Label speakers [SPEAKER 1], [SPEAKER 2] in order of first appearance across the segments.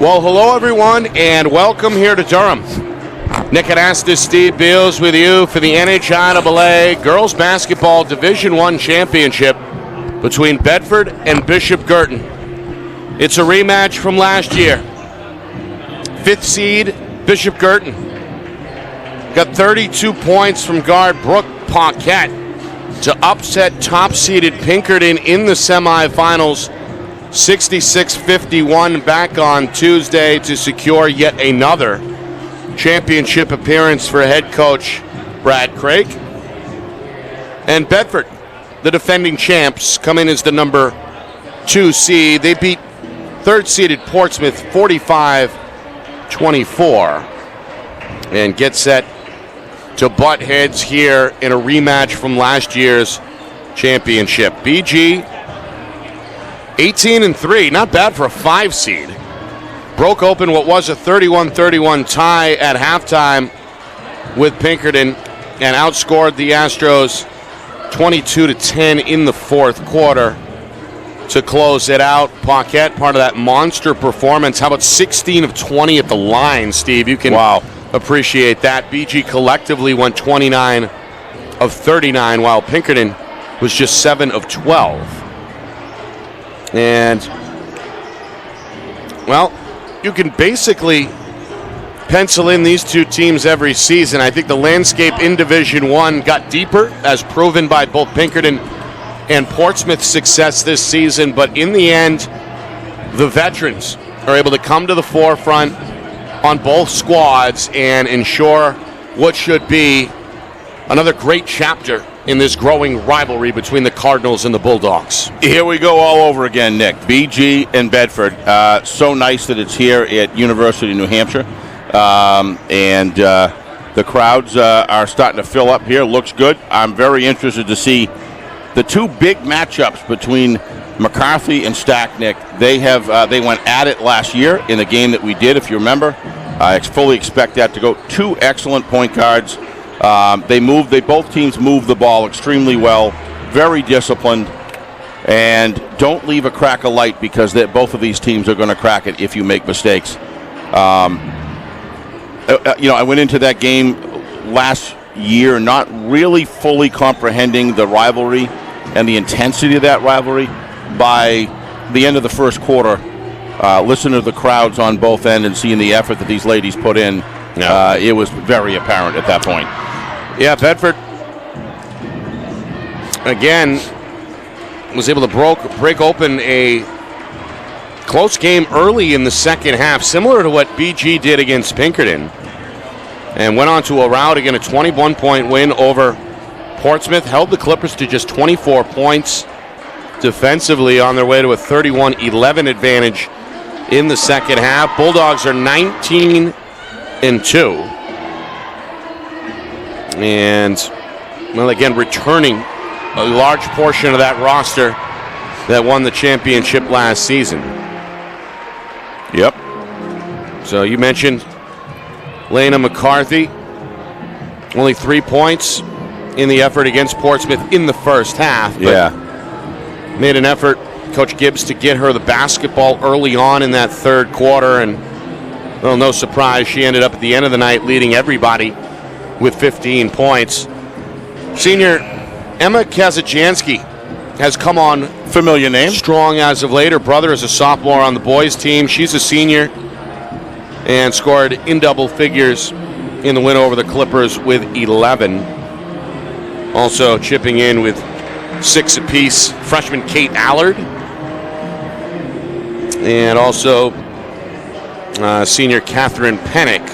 [SPEAKER 1] Well, hello everyone, and welcome here to Durham. Nick Anastas, Steve Beals with you for the NHIAA Girls Basketball Division I Championship between Bedford and Bishop Guertin. It's a rematch from last year. 5th seed, Bishop Guertin. Got 32 points from guard Brooke Paquette to upset top-seeded Pinkerton in the semifinals. 66-51 back on Tuesday to secure yet another championship appearance for head coach Brad Craig. And Bedford, the defending champs, come in as the number 2 seed. They beat 3rd-seeded Portsmouth 45-24 and get set to butt heads here in a rematch from last year's championship. BG 18-3, not bad for a 5 seed. Broke open what was a 31-31 tie at halftime with Pinkerton and outscored the Astros 22-10 in the 4th quarter to close it out. Paquette, part of that monster performance. How about 16 of 20 at the line, Steve? You can appreciate that. BG collectively went 29 of 39, while Pinkerton was just 7 of 12. And, well, you can basically pencil in these two teams every season. I think the landscape in Division I got deeper, as proven by both Pinkerton and Portsmouth's success this season. But in the end, the veterans are able to come to the forefront on both squads and ensure what should be another great chapter in this growing rivalry between the Cardinals and the Bulldogs.
[SPEAKER 2] Here we go all over again, Nick. BG and Bedford. So nice that it's here at University of New Hampshire. And the crowds are starting to fill up here. Looks good. I'm very interested to see the two big matchups between McCarthy and Stack, Nick. They went at it last year in the game that we did, if you remember. I fully expect that to go. Two excellent point guards. Both teams move the ball extremely well, very disciplined, and don't leave a crack of light, because both of these teams are going to crack it if you make mistakes. I went into that game last year not really fully comprehending the rivalry and the intensity of that rivalry. By the end of the first quarter, listening to the crowds on both ends and seeing the effort that these ladies put in, it was very apparent at that point.
[SPEAKER 1] Yeah, Bedford, again, was able to break open a close game early in the second half, similar to what BG did against Pinkerton, and went on to a rout, again, a 21-point win over Portsmouth, held the Clippers to just 24 points defensively on their way to a 31-11 advantage in the second half. Bulldogs are 19-2. And, well, again, returning a large portion of that roster that won the championship last season.
[SPEAKER 2] Yep.
[SPEAKER 1] So you mentioned Lena McCarthy, only 3 points in the effort against Portsmouth in the first half. But made an effort, Coach Gibbs, to get her the basketball early on in that 3rd quarter. And, well, no surprise, she ended up at the end of the night leading everybody with 15 points. Senior Emma Kazajansky has come on,
[SPEAKER 2] familiar name,
[SPEAKER 1] strong as of late. Her brother is a sophomore on the boys team. She's a senior and scored in double figures in the win over the Clippers with 11. Also chipping in with 6 apiece, freshman Kate Allard, and also senior Catherine Pennick,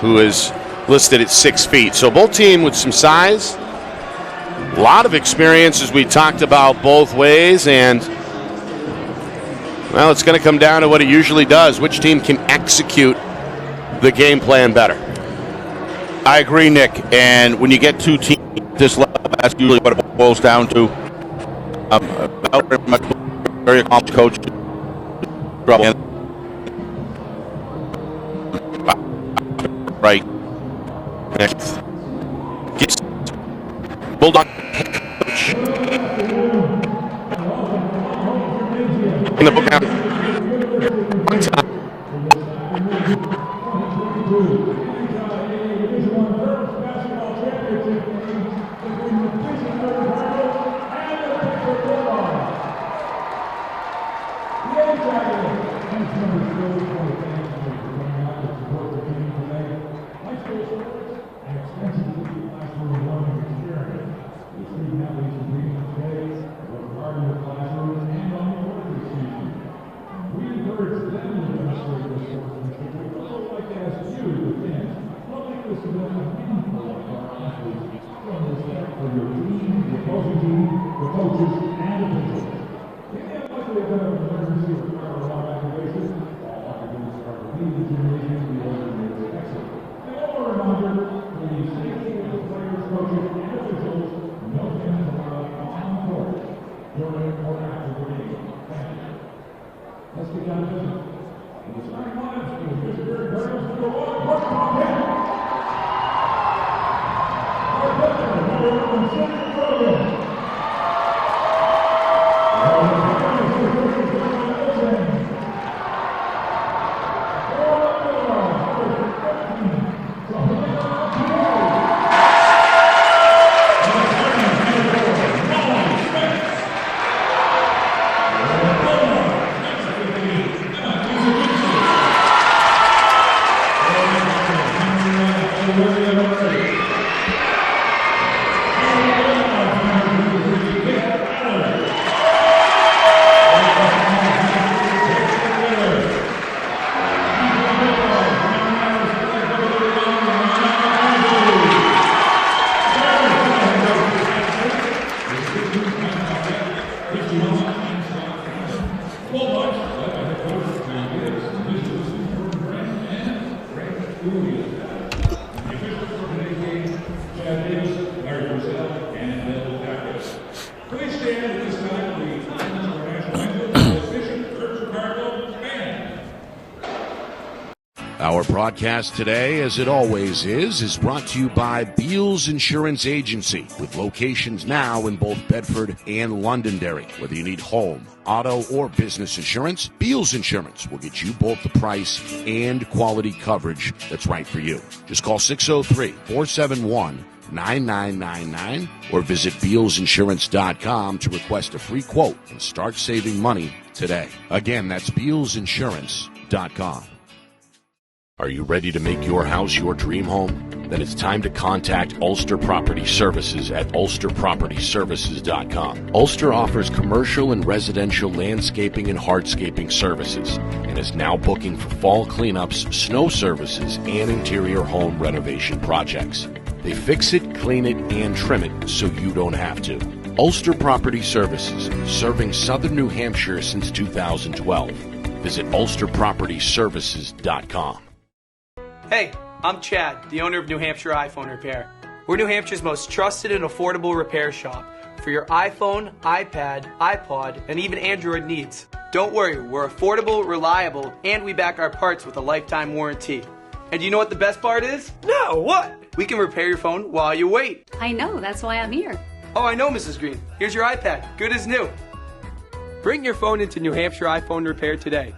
[SPEAKER 1] who is listed at 6 feet. So both teams with some size, a lot of experience, as we talked about, both ways. And, well, it's going to come down to what it usually does. Which team can execute the game plan better?
[SPEAKER 2] I agree, Nick. And when you get two teams this level, that's usually what it boils down to. Very accomplished coach. Right. Next.
[SPEAKER 1] Bulldog coach in the book now. One time. Our broadcast today, as it always is brought to you by Beals Insurance Agency, with locations now in both Bedford and Londonderry. Whether you need home, auto, or business insurance, Beals Insurance will get you both the price and quality coverage that's right for you. Just call 603-471-9999 or visit BealsInsurance.com to request a free quote and start saving money today. Again, that's BealsInsurance.com. Are you ready to make your house your dream home? Then it's time to contact Ulster Property Services at ulsterpropertyservices.com. Ulster offers commercial and residential landscaping and hardscaping services and is now booking for fall cleanups, snow services, and interior home renovation projects. They fix it, clean it, and trim it so you don't have to. Ulster Property Services, serving southern New Hampshire since 2012. Visit ulsterpropertyservices.com.
[SPEAKER 3] Hey, I'm Chad, the owner of New Hampshire iPhone Repair. We're New Hampshire's most trusted and affordable repair shop for your iPhone, iPad, iPod, and even Android needs. Don't worry, we're affordable, reliable, and we back our parts with a lifetime warranty. And you know what the best part is? No, what? We can repair your phone while you wait.
[SPEAKER 4] I know, that's why I'm here.
[SPEAKER 3] Oh, I know, Mrs. Green. Here's your iPad, good as new. Bring your phone into New Hampshire iPhone Repair today.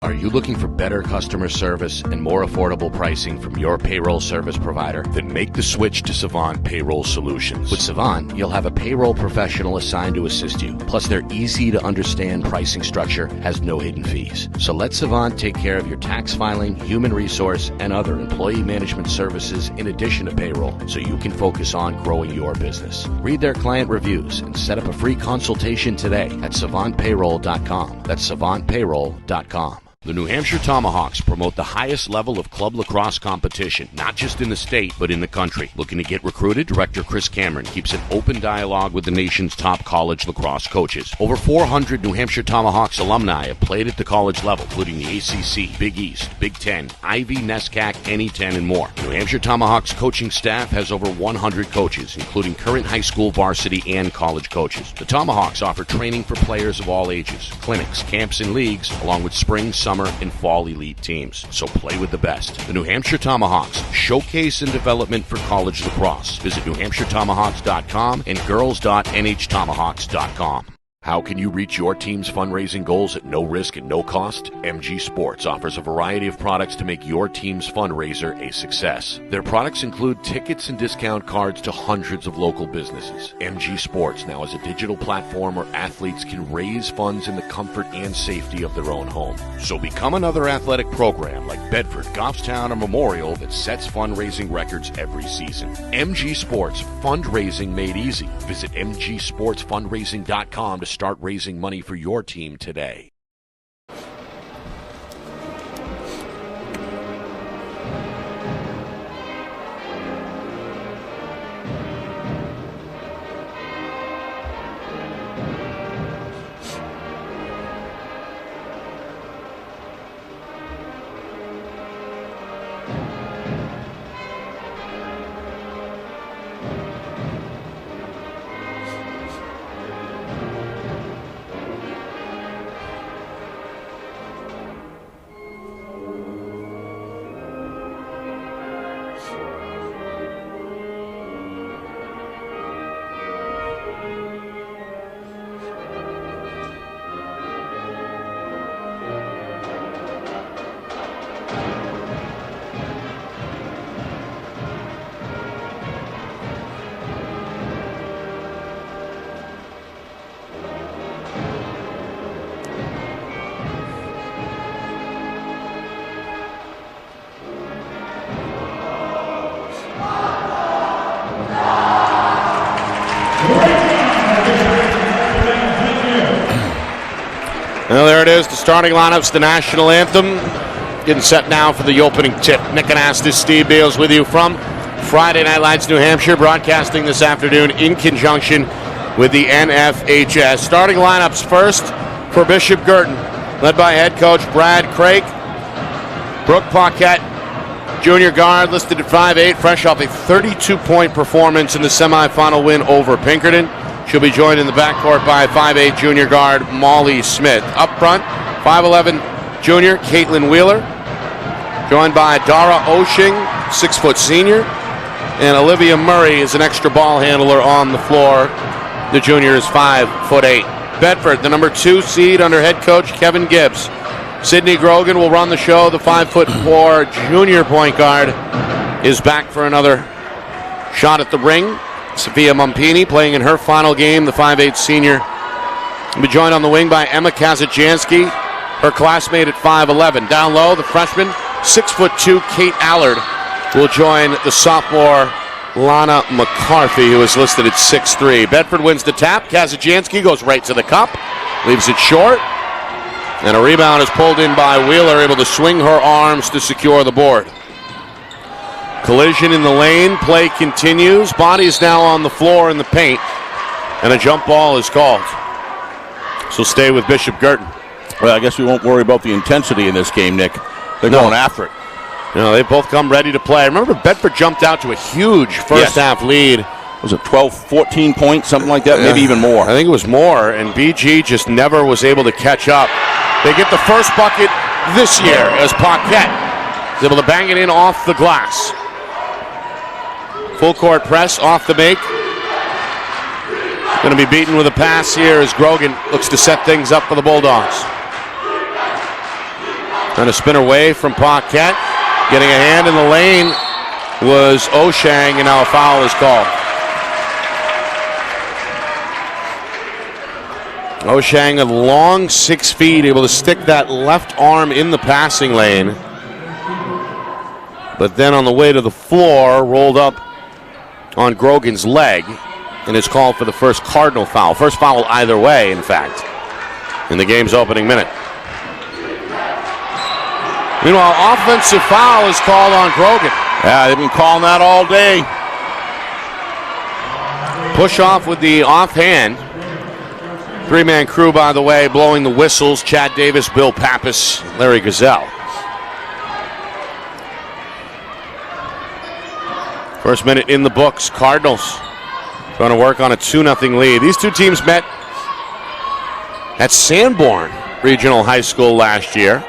[SPEAKER 1] Are you looking for better customer service and more affordable pricing from your payroll service provider? Then make the switch to Savant Payroll Solutions. With Savant, you'll have a payroll professional assigned to assist you. Plus, their easy-to-understand pricing structure has no hidden fees. So let Savant take care of your tax filing, human resource, and other employee management services in addition to payroll, so you can focus on growing your business. Read their client reviews and set up a free consultation today at savantpayroll.com. That's savantpayroll.com. The New Hampshire Tomahawks promote the highest level of club lacrosse competition, not just in the state, but in the country. Looking to get recruited? Director Chris Cameron keeps an open dialogue with the nation's top college lacrosse coaches. Over 400 New Hampshire Tomahawks alumni have played at the college level, including the ACC, Big East, Big Ten, Ivy, NESCAC, NE10, and more. New Hampshire Tomahawks coaching staff has over 100 coaches, including current high school varsity and college coaches. The Tomahawks offer training for players of all ages, clinics, camps, and leagues, along with spring, summer, and fall elite teams. So play with the best. The New Hampshire Tomahawks, showcase and development for college lacrosse. Visit NewHampshireTomahawks.com and girls.nhtomahawks.com.
[SPEAKER 4] How can you reach your team's fundraising goals at no risk and no cost? MG Sports offers a variety of products to make your team's fundraiser a success. Their products include tickets and discount cards to hundreds of local businesses. MG Sports now has a digital platform where athletes can raise funds in the comfort and safety of their own home. So become another athletic program like Bedford, Goffstown, or Memorial that sets fundraising records every season. MG Sports, fundraising made easy. Visit mgsportsfundraising.com to start raising money for your team today.
[SPEAKER 1] Well, there it is, the starting lineups, the national anthem. Getting set now for the opening tip. Nick Anastas, Steve Beals with you from Friday Night Lights, New Hampshire, broadcasting this afternoon in conjunction with the NFHS. Starting lineups first for Bishop Guertin, led by head coach Brad Craig. Brooke Paquette, junior guard, listed at 5'8", fresh off a 32-point performance in the semifinal win over Pinkerton. She'll be joined in the backcourt by 5'8" junior guard Molly Smith. Up front, 5'11" junior Caitlin Wheeler, joined by Dara Oshing, 6' senior, and Olivia Murray is an extra ball handler on the floor. The junior is 5'8". Bedford, the number 2 seed under head coach Kevin Gibbs. Sydney Grogan will run the show. The 5'4" junior point guard is back for another shot at the ring. Sophia Mumpini playing in her final game. The 5'8" senior will be joined on the wing by Emma Kazajansky, her classmate at 5'11". Down low, the freshman, 6'2", Kate Allard, will join the sophomore Lana McCarthy, who is listed at 6'3". Bedford wins the tap. Kazajansky goes right to the cup, leaves it short, and a rebound is pulled in by Wheeler, able to swing her arms to secure the board. Collision in the lane, play continues. Bodies now on the floor in the paint, and a jump ball is called. So stay with Bishop Guertin.
[SPEAKER 2] Well, I guess we won't worry about the intensity in this game, Nick. They're going after it.
[SPEAKER 1] You know, they both come ready to play. Remember, Bedford jumped out to a huge first half lead.
[SPEAKER 2] Was it 12, 14 points, something like that? Maybe even more.
[SPEAKER 1] I think it was more, and BG just never was able to catch up. They get the first bucket this year as Paquette is able to bang it in off the glass. Full court press off the make. Going to be beaten with a pass here as Grogan looks to set things up for the Bulldogs. Trying to spin away from Paquette. Getting a hand in the lane was Oshang, and now a foul is called. Oshang, a long 6 feet, able to stick that left arm in the passing lane. But then on the way to the floor, rolled up on Grogan's leg, and is called for the first Cardinal foul. First foul either way, in fact, in the game's opening minute. Meanwhile, offensive foul is called on Grogan.
[SPEAKER 2] Yeah, they've been calling that all day.
[SPEAKER 1] Push off with the offhand. 3-man crew, by the way, blowing the whistles. Chad Davis, Bill Pappas, Larry Gazelle. First minute in the books. Cardinals going to work on a 2-0 lead. These two teams met at Sanborn Regional High School last year.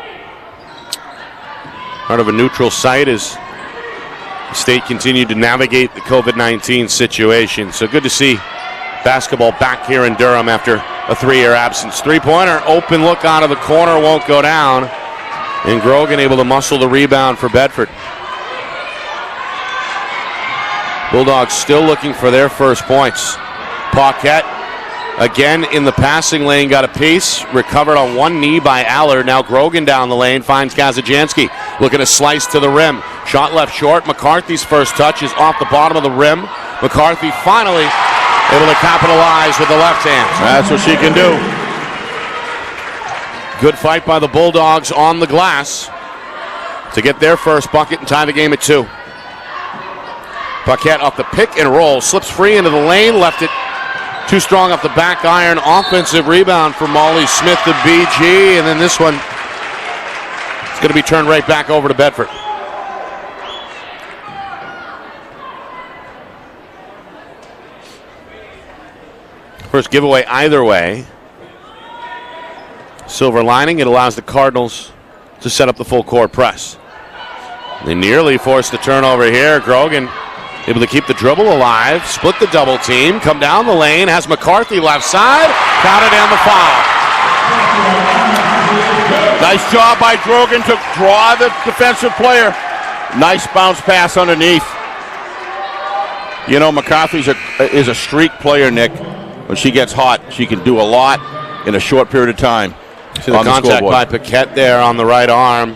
[SPEAKER 1] Part of a neutral site as the state continued to navigate the COVID-19 situation. So good to see basketball back here in Durham after a 3-year absence. Three-pointer, open look out of the corner, won't go down. And Grogan able to muscle the rebound for Bedford. Bulldogs still looking for their first points. Paquette again in the passing lane, got a piece, recovered on one knee by Allard. Now Grogan down the lane, finds Kazajanski, looking to slice to the rim. Shot left short. McCarthy's first touch is off the bottom of the rim. McCarthy finally able to capitalize with the left hand.
[SPEAKER 2] That's what she can do.
[SPEAKER 1] Good fight by the Bulldogs on the glass to get their first bucket and tie the game at 2. Paquette off the pick and roll, slips free into the lane, left it too strong off the back iron. Offensive rebound for Molly Smith to BG, and then this one is going to be turned right back over to Bedford. First giveaway either way. Silver lining, it allows the Cardinals to set up the full court press. They nearly forced the turnover here. Grogan able to keep the dribble alive, split the double team, come down the lane, has McCarthy left side, counted down the foul.
[SPEAKER 2] Nice job by Grogan to draw the defensive player. Nice bounce pass underneath. You know, McCarthy is a streak player, Nick. When she gets hot, she can do a lot in a short period of time.
[SPEAKER 1] See the contact by Paquette there on the right arm.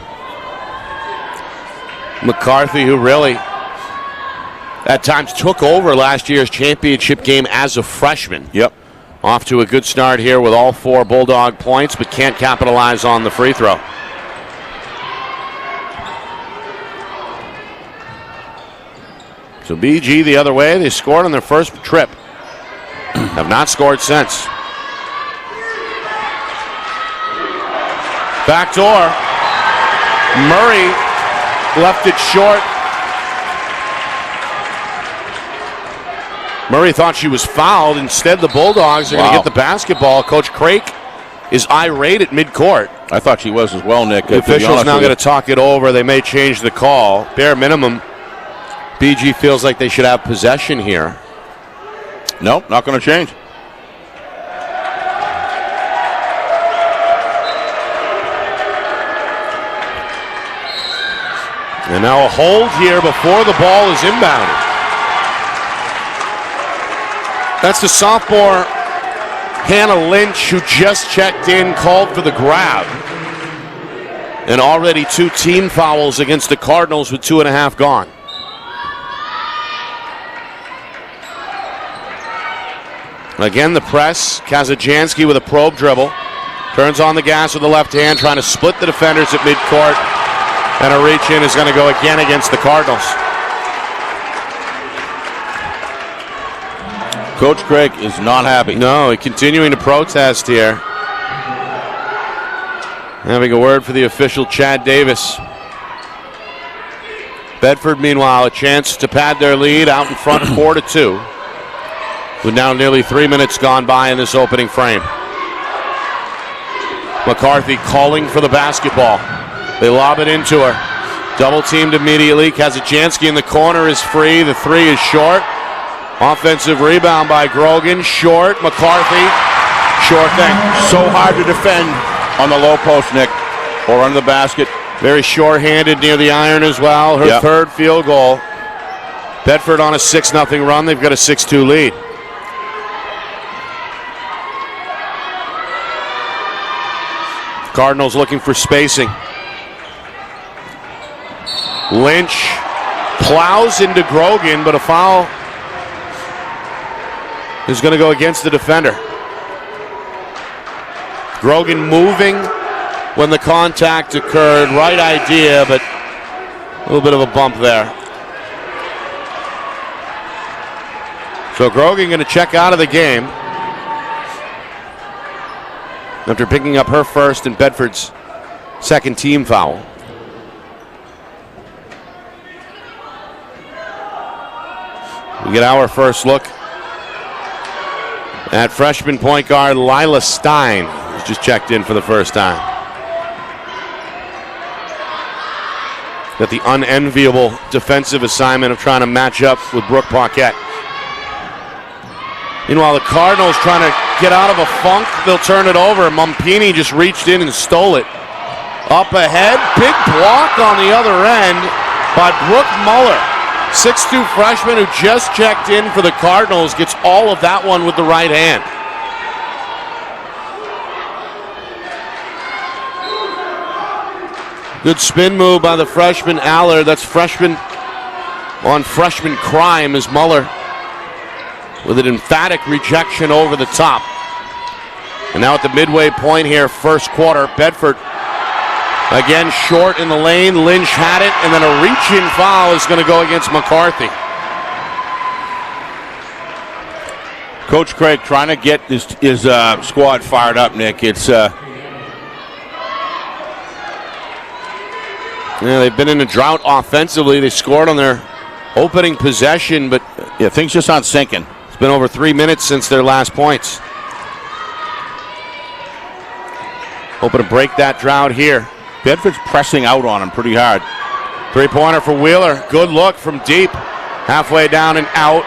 [SPEAKER 1] McCarthy, who really at times took over last year's championship game as a freshman.
[SPEAKER 2] Yep.
[SPEAKER 1] Off to a good start here with all 4 Bulldog points, but can't capitalize on the free throw. So BG the other way. They scored on their first trip. Have not scored since. Back door. Murray left it short. Murray thought she was fouled. Instead, the Bulldogs are going to get the basketball. Coach Craik is irate at midcourt.
[SPEAKER 2] I thought she was as well, Nick.
[SPEAKER 1] The officials now going to talk it over. They may change the call. Bare minimum, BG feels like they should have possession here.
[SPEAKER 2] Nope, not going to change.
[SPEAKER 1] And now a hold here before the ball is inbounded. That's the sophomore Hannah Lynch, who just checked in, called for the grab. And already 2 team fouls against the Cardinals with 2.5 gone. Again, the press. Kazajanski with a probe dribble. Turns on the gas with the left hand, trying to split the defenders at midcourt. And a reach in is going to go again against the Cardinals.
[SPEAKER 2] Coach Craig is not happy.
[SPEAKER 1] No, he's continuing to protest here. Having a word for the official, Chad Davis. Bedford, meanwhile, a chance to pad their lead out in front 4-2. With now nearly 3 minutes gone by in this opening frame. McCarthy calling for the basketball. They lob it into her. Double teamed immediately. Kazajanski in the corner is free. The 3 is short. Offensive rebound by Grogan. Short. McCarthy. Short thing.
[SPEAKER 2] So hard to defend on the low post, Nick, or under the basket.
[SPEAKER 1] Very short-handed near the iron as well. Her third field goal. Bedford on a 6-0 run. They've got a 6-2 lead. Cardinals looking for spacing. Lynch plows into Grogan, but a foul is going to go against the defender. Grogan moving when the contact occurred. Right idea, but a little bit of a bump there. So Grogan going to check out of the game after picking up her first and Bedford's second team foul. We get our first look at freshman point guard Lila Stein, who's just checked in for the first time. Got the unenviable defensive assignment of trying to match up with Brooke Paquette. Meanwhile, the Cardinals trying to get out of a funk, they'll turn it over. Mumpini just reached in and stole it. Up ahead, big block on the other end by Brooke Muller. 6'2" freshman who just checked in for the Cardinals, gets all of that one with the right hand. Good spin move by the freshman Allard. That's freshman on freshman crime as Muller with an emphatic rejection over the top. And now at the midway point here, first quarter, Bedford again short in the lane. Lynch had it, and then a reach-in foul is going to go against McCarthy.
[SPEAKER 2] Coach Craig trying to get his squad fired up, Nick. It's
[SPEAKER 1] they've been in a drought offensively. They scored on their opening possession, but
[SPEAKER 2] things just aren't sinking.
[SPEAKER 1] It's been over 3 minutes since their last points. Hoping to break that drought here.
[SPEAKER 2] Bedford's pressing out on him pretty hard.
[SPEAKER 1] Three-pointer for Wheeler. Good look from deep. Halfway down and out.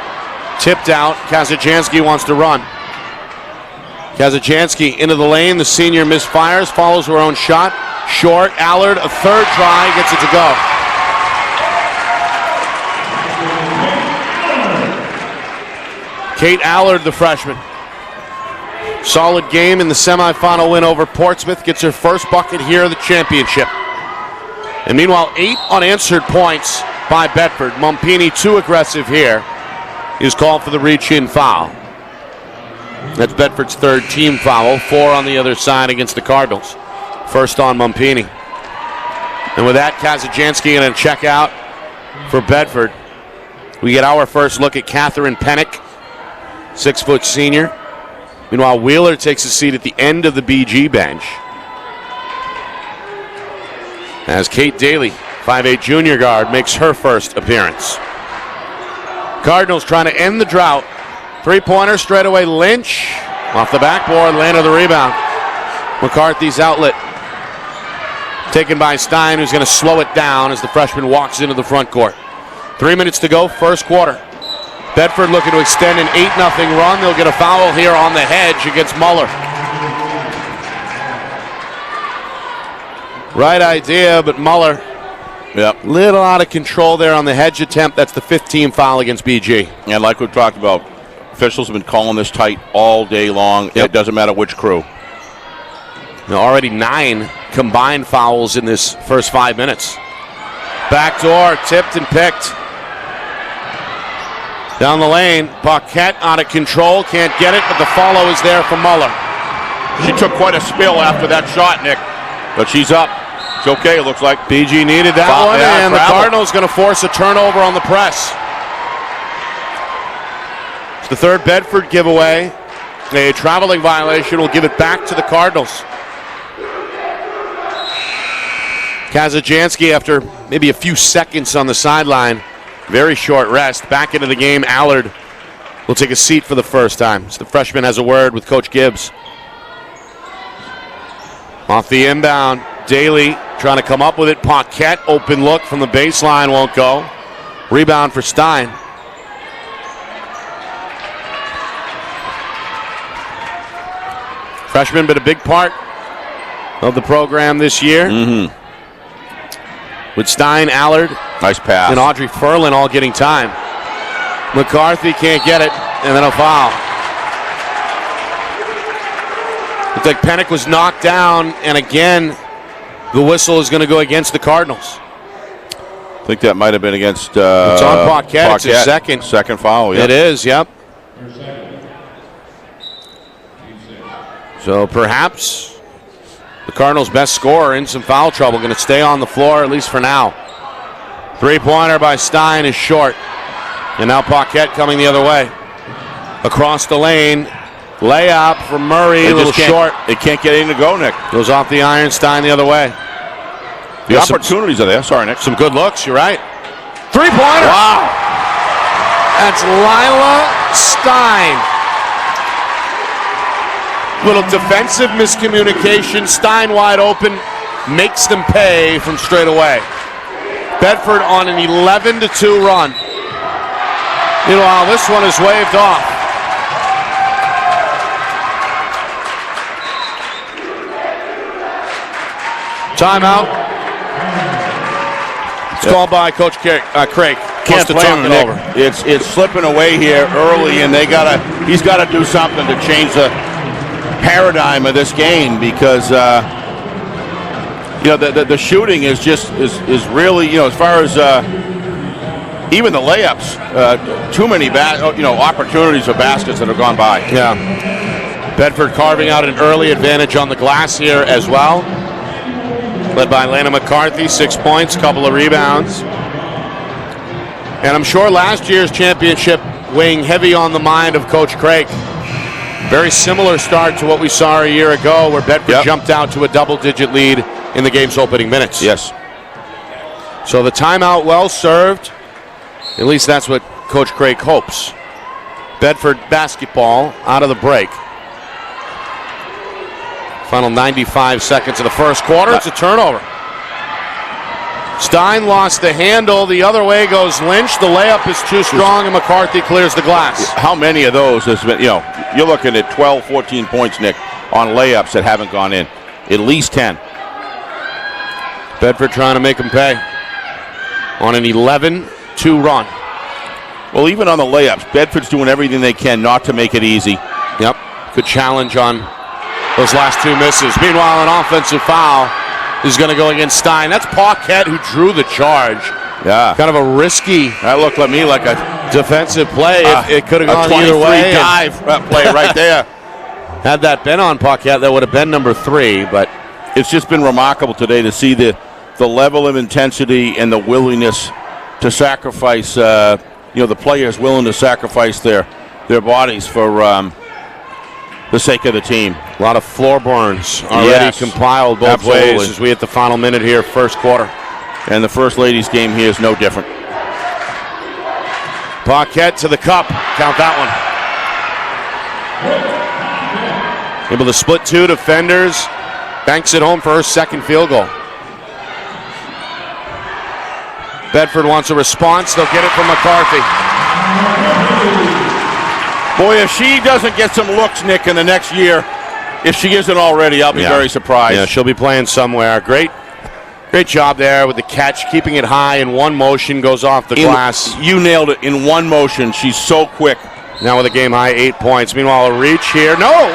[SPEAKER 1] Tipped out. Kazajanski wants to run. Kazajanski into the lane. The senior misfires. Follows her own shot. Short. Allard, a third try. Gets it to go. Kate Allard, the freshman. Solid game in the semifinal win over Portsmouth. Gets her first bucket here in the championship. And meanwhile, 8 unanswered points by Bedford. Mumpini, too aggressive here, is called for the reach-in foul. That's Bedford's third team foul. 4 on the other side against the Cardinals. First on Mumpini. And with that, Kazajanski going to check out for Bedford. We get our first look at Catherine Pennick, 6-foot senior. Meanwhile, Wheeler takes a seat at the end of the BG bench as Kate Daly, 5'8" junior guard, makes her first appearance. Cardinals trying to end the drought. Three-pointer straight away. Lynch off the backboard, landed the rebound. McCarthy's outlet taken by Stein, who's going to slow it down as the freshman walks into the front court. 3 minutes to go, first quarter. Bedford looking to extend an 8-0 run. They'll get a foul here on the hedge against Muller. Right idea, but Muller, little out of control there on the hedge attempt. That's the 15th foul against BG.
[SPEAKER 2] And like we talked about, officials have been calling this tight all day long. It doesn't matter which crew.
[SPEAKER 1] Now already 9 combined fouls in this first 5 minutes. Backdoor, tipped and picked. Down the lane, Paquette out of control, can't get it, but the follow is there for Muller.
[SPEAKER 2] She took quite a spill after that shot, Nick, but she's up. It's okay, it looks like.
[SPEAKER 1] BG needed that one, and the Cardinals going to force a turnover on the press. It's the third Bedford giveaway. A traveling violation will give it back to the Cardinals. Kazajanski, after maybe a few seconds on the sideline, very short rest, back into the game. Allard will take a seat for the first time. So the freshman has a word with Coach Gibbs. Off the inbound, Daly trying to come up with it. Paquette, open look from the baseline, won't go. Rebound for Stein. Freshman, but a big part of the program this year. With Stein, Allard,
[SPEAKER 2] nice pass,
[SPEAKER 1] and Audrey Ferlin all getting time. McCarthy can't get it, and then a foul. Looks like Pennick was knocked down, and again, the whistle is going to go against the Cardinals.
[SPEAKER 2] I think that might have been against
[SPEAKER 1] it's on Paquette. It's his second
[SPEAKER 2] foul. Yep.
[SPEAKER 1] It is, yep. So perhaps the Cardinals' best scorer in some foul trouble, going to stay on the floor at least for now. Three-pointer by Stein is short. And now Paquette coming the other way. Across the lane, layup from Murray, a little short.
[SPEAKER 2] They can't get in to go, Nick.
[SPEAKER 1] Goes off the iron, Stein the other way.
[SPEAKER 2] The opportunities are there. Sorry, Nick.
[SPEAKER 1] Some good looks, you're right. Three-pointer!
[SPEAKER 2] Wow!
[SPEAKER 1] That's Lila Stein. Little defensive miscommunication. Stein wide open, makes them pay from straight away. Bedford on an 11-2 run. Meanwhile, this one is waved off. Timeout. It's called by Coach Craig.
[SPEAKER 2] Can't blame him, Nick. It's slipping away here early, and he's got to do something to change the paradigm of this game because the shooting is really, as far as even the layups, too many opportunities for baskets that have gone by.
[SPEAKER 1] Yeah. Bedford carving out an early advantage on the glass here as well. Led by Lana McCarthy, 6 points, couple of rebounds. And I'm sure last year's championship weighing heavy on the mind of Coach Craig. Very similar start to what we saw a year ago where Bedford jumped out to a double-digit lead in the game's opening minutes.
[SPEAKER 2] Yes.
[SPEAKER 1] So the timeout well served. At least that's what Coach Craig hopes. Bedford basketball out of the break. Final 95 seconds of the first quarter. It's a turnover. Stein lost the handle. The other way goes Lynch. The layup is too strong, and McCarthy clears the glass.
[SPEAKER 2] How many of those has been, you're looking at 12, 14 points, Nick, on layups that haven't gone in. At least 10.
[SPEAKER 1] Bedford trying to make them pay on an 11-2 run.
[SPEAKER 2] Well, even on the layups, Bedford's doing everything they can not to make it easy.
[SPEAKER 1] Yep. Good challenge on those last two misses. Meanwhile, an offensive foul is going to go against Stein. That's Paquette who drew the charge.
[SPEAKER 2] Yeah.
[SPEAKER 1] Kind of a risky.
[SPEAKER 2] That looked at me like a
[SPEAKER 1] defensive play. It could have gone
[SPEAKER 2] either way. A 23 dive play right there.
[SPEAKER 1] Had that been on Paquette, that would have been number 3. But
[SPEAKER 2] it's just been remarkable today to see the level of intensity and the willingness to sacrifice. The players willing to sacrifice their bodies for the sake of the team.
[SPEAKER 1] A lot of floor burns already compiled both ways as we hit the final minute here, first quarter.
[SPEAKER 2] And the First Ladies game here is no different.
[SPEAKER 1] Paquette to the cup. Count that one. Able to split two defenders. Banks it home for her second field goal. Bedford wants a response. They'll get it from McCarthy.
[SPEAKER 2] Boy, if she doesn't get some looks, Nick, in the next year, if she isn't already, I'll be very surprised.
[SPEAKER 1] Yeah, she'll be playing somewhere. Great job there with the catch, keeping it high in one motion, goes off the glass.
[SPEAKER 2] You nailed it. In one motion. She's so quick.
[SPEAKER 1] Now with a game-high 8 points. Meanwhile, a reach here. No!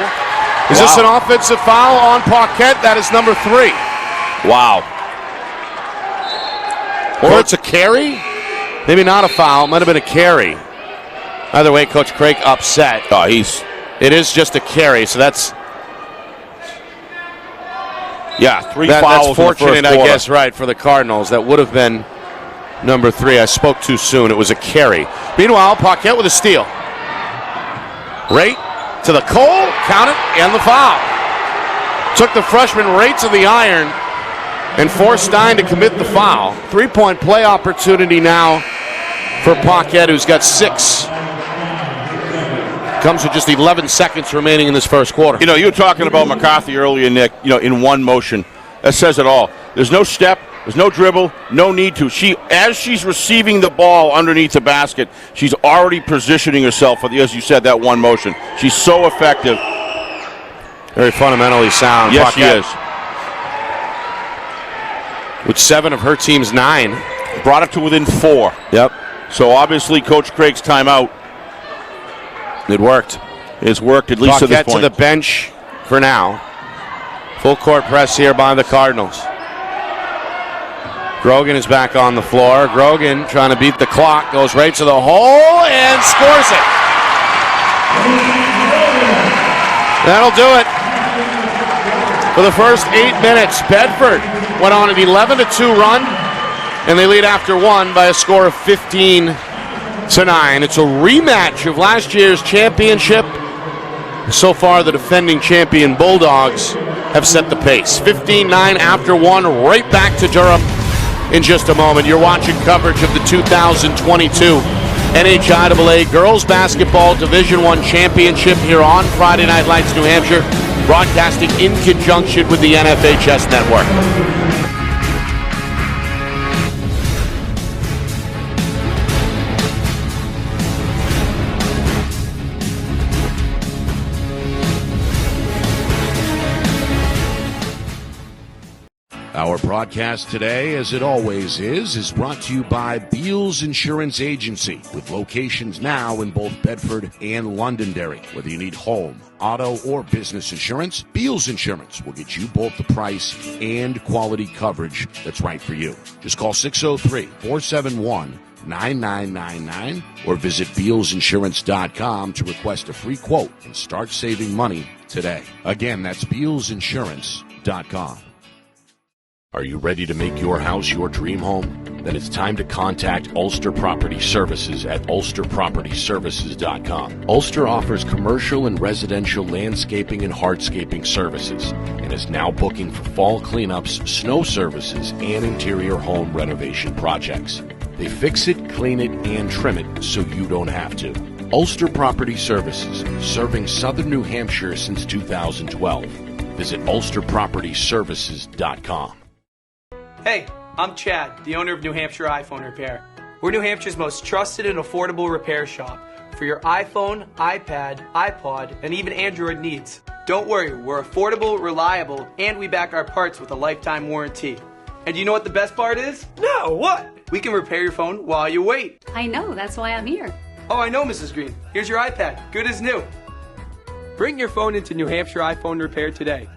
[SPEAKER 1] Is this an offensive foul on Paquette? That is number 3. Wow. Or it's a carry? Maybe not a foul. It might have been a carry. Either way, Coach Craig upset. It is just a carry, so that's...
[SPEAKER 2] three fouls.
[SPEAKER 1] That's fortunate, I guess, right, for the Cardinals. That would have been number 3. I spoke too soon. It was a carry. Meanwhile, Paquette with a steal. Right to the Cole, count it, and the foul. Took the freshman right to the iron and forced Stein to commit the foul. 3-point play opportunity now for Paquette, who's got 6. Comes with just 11 seconds remaining in this first quarter.
[SPEAKER 2] You were talking about McCarthy earlier, Nick, in one motion. That says it all. There's no step, there's no dribble, no need to. As she's receiving the ball underneath the basket, she's already positioning herself for as you said, that one motion. She's so effective.
[SPEAKER 1] Very fundamentally sound.
[SPEAKER 2] Yes,
[SPEAKER 1] Paquette,
[SPEAKER 2] she is.
[SPEAKER 1] with 7 of her team's 9.
[SPEAKER 2] Brought it to within 4.
[SPEAKER 1] Yep.
[SPEAKER 2] So obviously Coach Craig's timeout.
[SPEAKER 1] It worked.
[SPEAKER 2] It's worked at least to this
[SPEAKER 1] Paquette
[SPEAKER 2] point.
[SPEAKER 1] to the bench for now. Full court press here by the Cardinals. Grogan is back on the floor. Grogan trying to beat the clock. Goes right to the hole and scores it. That'll do it. For the first 8 minutes, Bedford went on an 11-2 run, and they lead after 1 by a score of 15-9. It's a rematch of last year's championship. So far, the defending champion Bulldogs have set the pace. 15-9 after 1, right back to Durham in just a moment. You're watching coverage of the 2022 NHIAA Girls Basketball Division I Championship here on Friday Night Lights, New Hampshire, broadcasting in conjunction with the NFHS Network.
[SPEAKER 4] Our broadcast today, as it always is brought to you by Beals Insurance Agency, with locations now in both Bedford and Londonderry. Whether you need home, auto, or business insurance, Beals Insurance will get you both the price and quality coverage that's right for you. Just call 603-471-9999 or visit BealsInsurance.com to request a free quote and start saving money today. Again, that's BealsInsurance.com. Are you ready to make your house your dream home? Then it's time to contact Ulster Property Services at ulsterpropertyservices.com. Ulster offers commercial and residential landscaping and hardscaping services and is now booking for fall cleanups, snow services, and interior home renovation projects. They fix it, clean it, and trim it so you don't have to. Ulster Property Services, serving southern New Hampshire since 2012. Visit ulsterpropertyservices.com.
[SPEAKER 3] Hey, I'm Chad, the owner of New Hampshire iPhone Repair. We're New Hampshire's most trusted and affordable repair shop for your iPhone, iPad, iPod, and even Android needs. Don't worry, we're affordable, reliable, and we back our parts with a lifetime warranty. And you know what the best part is? No, what? We can repair your phone while you wait.
[SPEAKER 5] I know, that's why I'm here.
[SPEAKER 3] Oh, I know, Mrs. Green. Here's your iPad, good as new. Bring your phone into New Hampshire iPhone Repair today.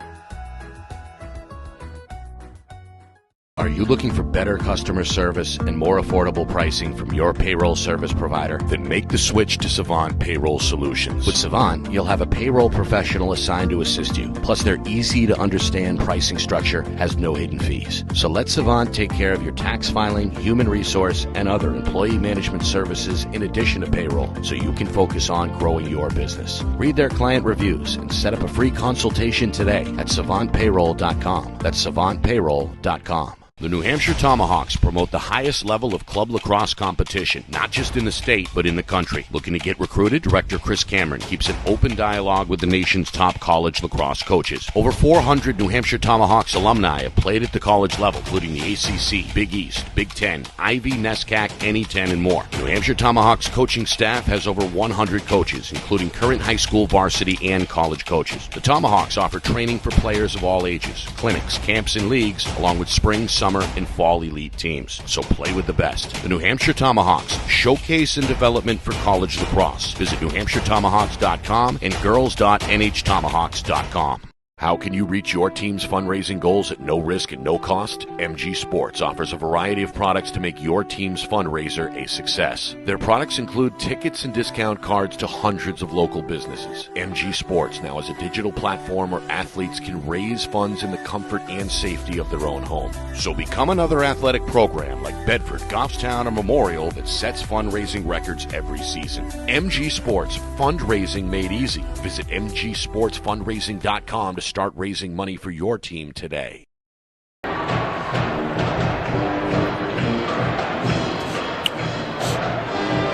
[SPEAKER 4] Are you looking for better customer service and more affordable pricing from your payroll service provider? Then make the switch to Savant Payroll Solutions. With Savant, you'll have a payroll professional assigned to assist you. Plus, their easy-to-understand pricing structure has no hidden fees. So let Savant take care of your tax filing, human resource, and other employee management services in addition to payroll, so you can focus on growing your business. Read their client reviews and set up a free consultation today at savantpayroll.com. That's savantpayroll.com. The New Hampshire Tomahawks promote the highest level of club lacrosse competition, not just in the state, but in the country. Looking to get recruited? Director Chris Cameron keeps an open dialogue with the nation's top college lacrosse coaches. Over 400 New Hampshire Tomahawks alumni have played at the college level, including the ACC, Big East, Big Ten, Ivy, NESCAC, NE10, and more. New Hampshire Tomahawks coaching staff has over 100 coaches, including current high school varsity and college coaches. The Tomahawks offer training for players of all ages, clinics, camps, and leagues, along with spring, summer, and fall elite teams. So play with the best. The New Hampshire Tomahawks, showcase and development for college lacrosse. Visit newhampshiretomahawks.com and girls.nhtomahawks.com. How can you reach your team's fundraising goals at no risk and no cost? MG Sports offers a variety of products to make your team's fundraiser a success. Their products include tickets and discount cards to hundreds of local businesses. MG Sports now has a digital platform where athletes can raise funds in the comfort and safety of their own home. So become another athletic program like Bedford, Goffstown, or Memorial that sets fundraising records every season. MG Sports, fundraising made easy. Visit mgsportsfundraising.com to start raising money for your team today.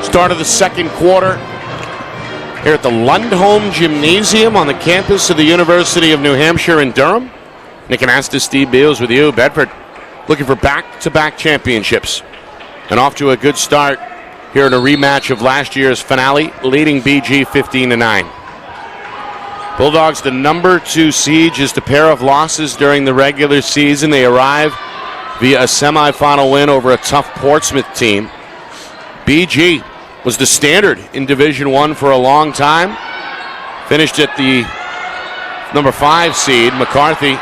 [SPEAKER 1] Start of the second quarter here at the Lundholm Gymnasium on the campus of the University of New Hampshire in Durham. Nick Anastas, Steve Beals with you. Bedford looking for back-to-back championships. And off to a good start here in a rematch of last year's finale, leading BG 15-9. Bulldogs, the number 2 seed, just a pair of losses during the regular season. They arrive via a semifinal win over a tough Portsmouth team. BG was the standard in Division I for a long time. Finished at the number 5 seed. McCarthy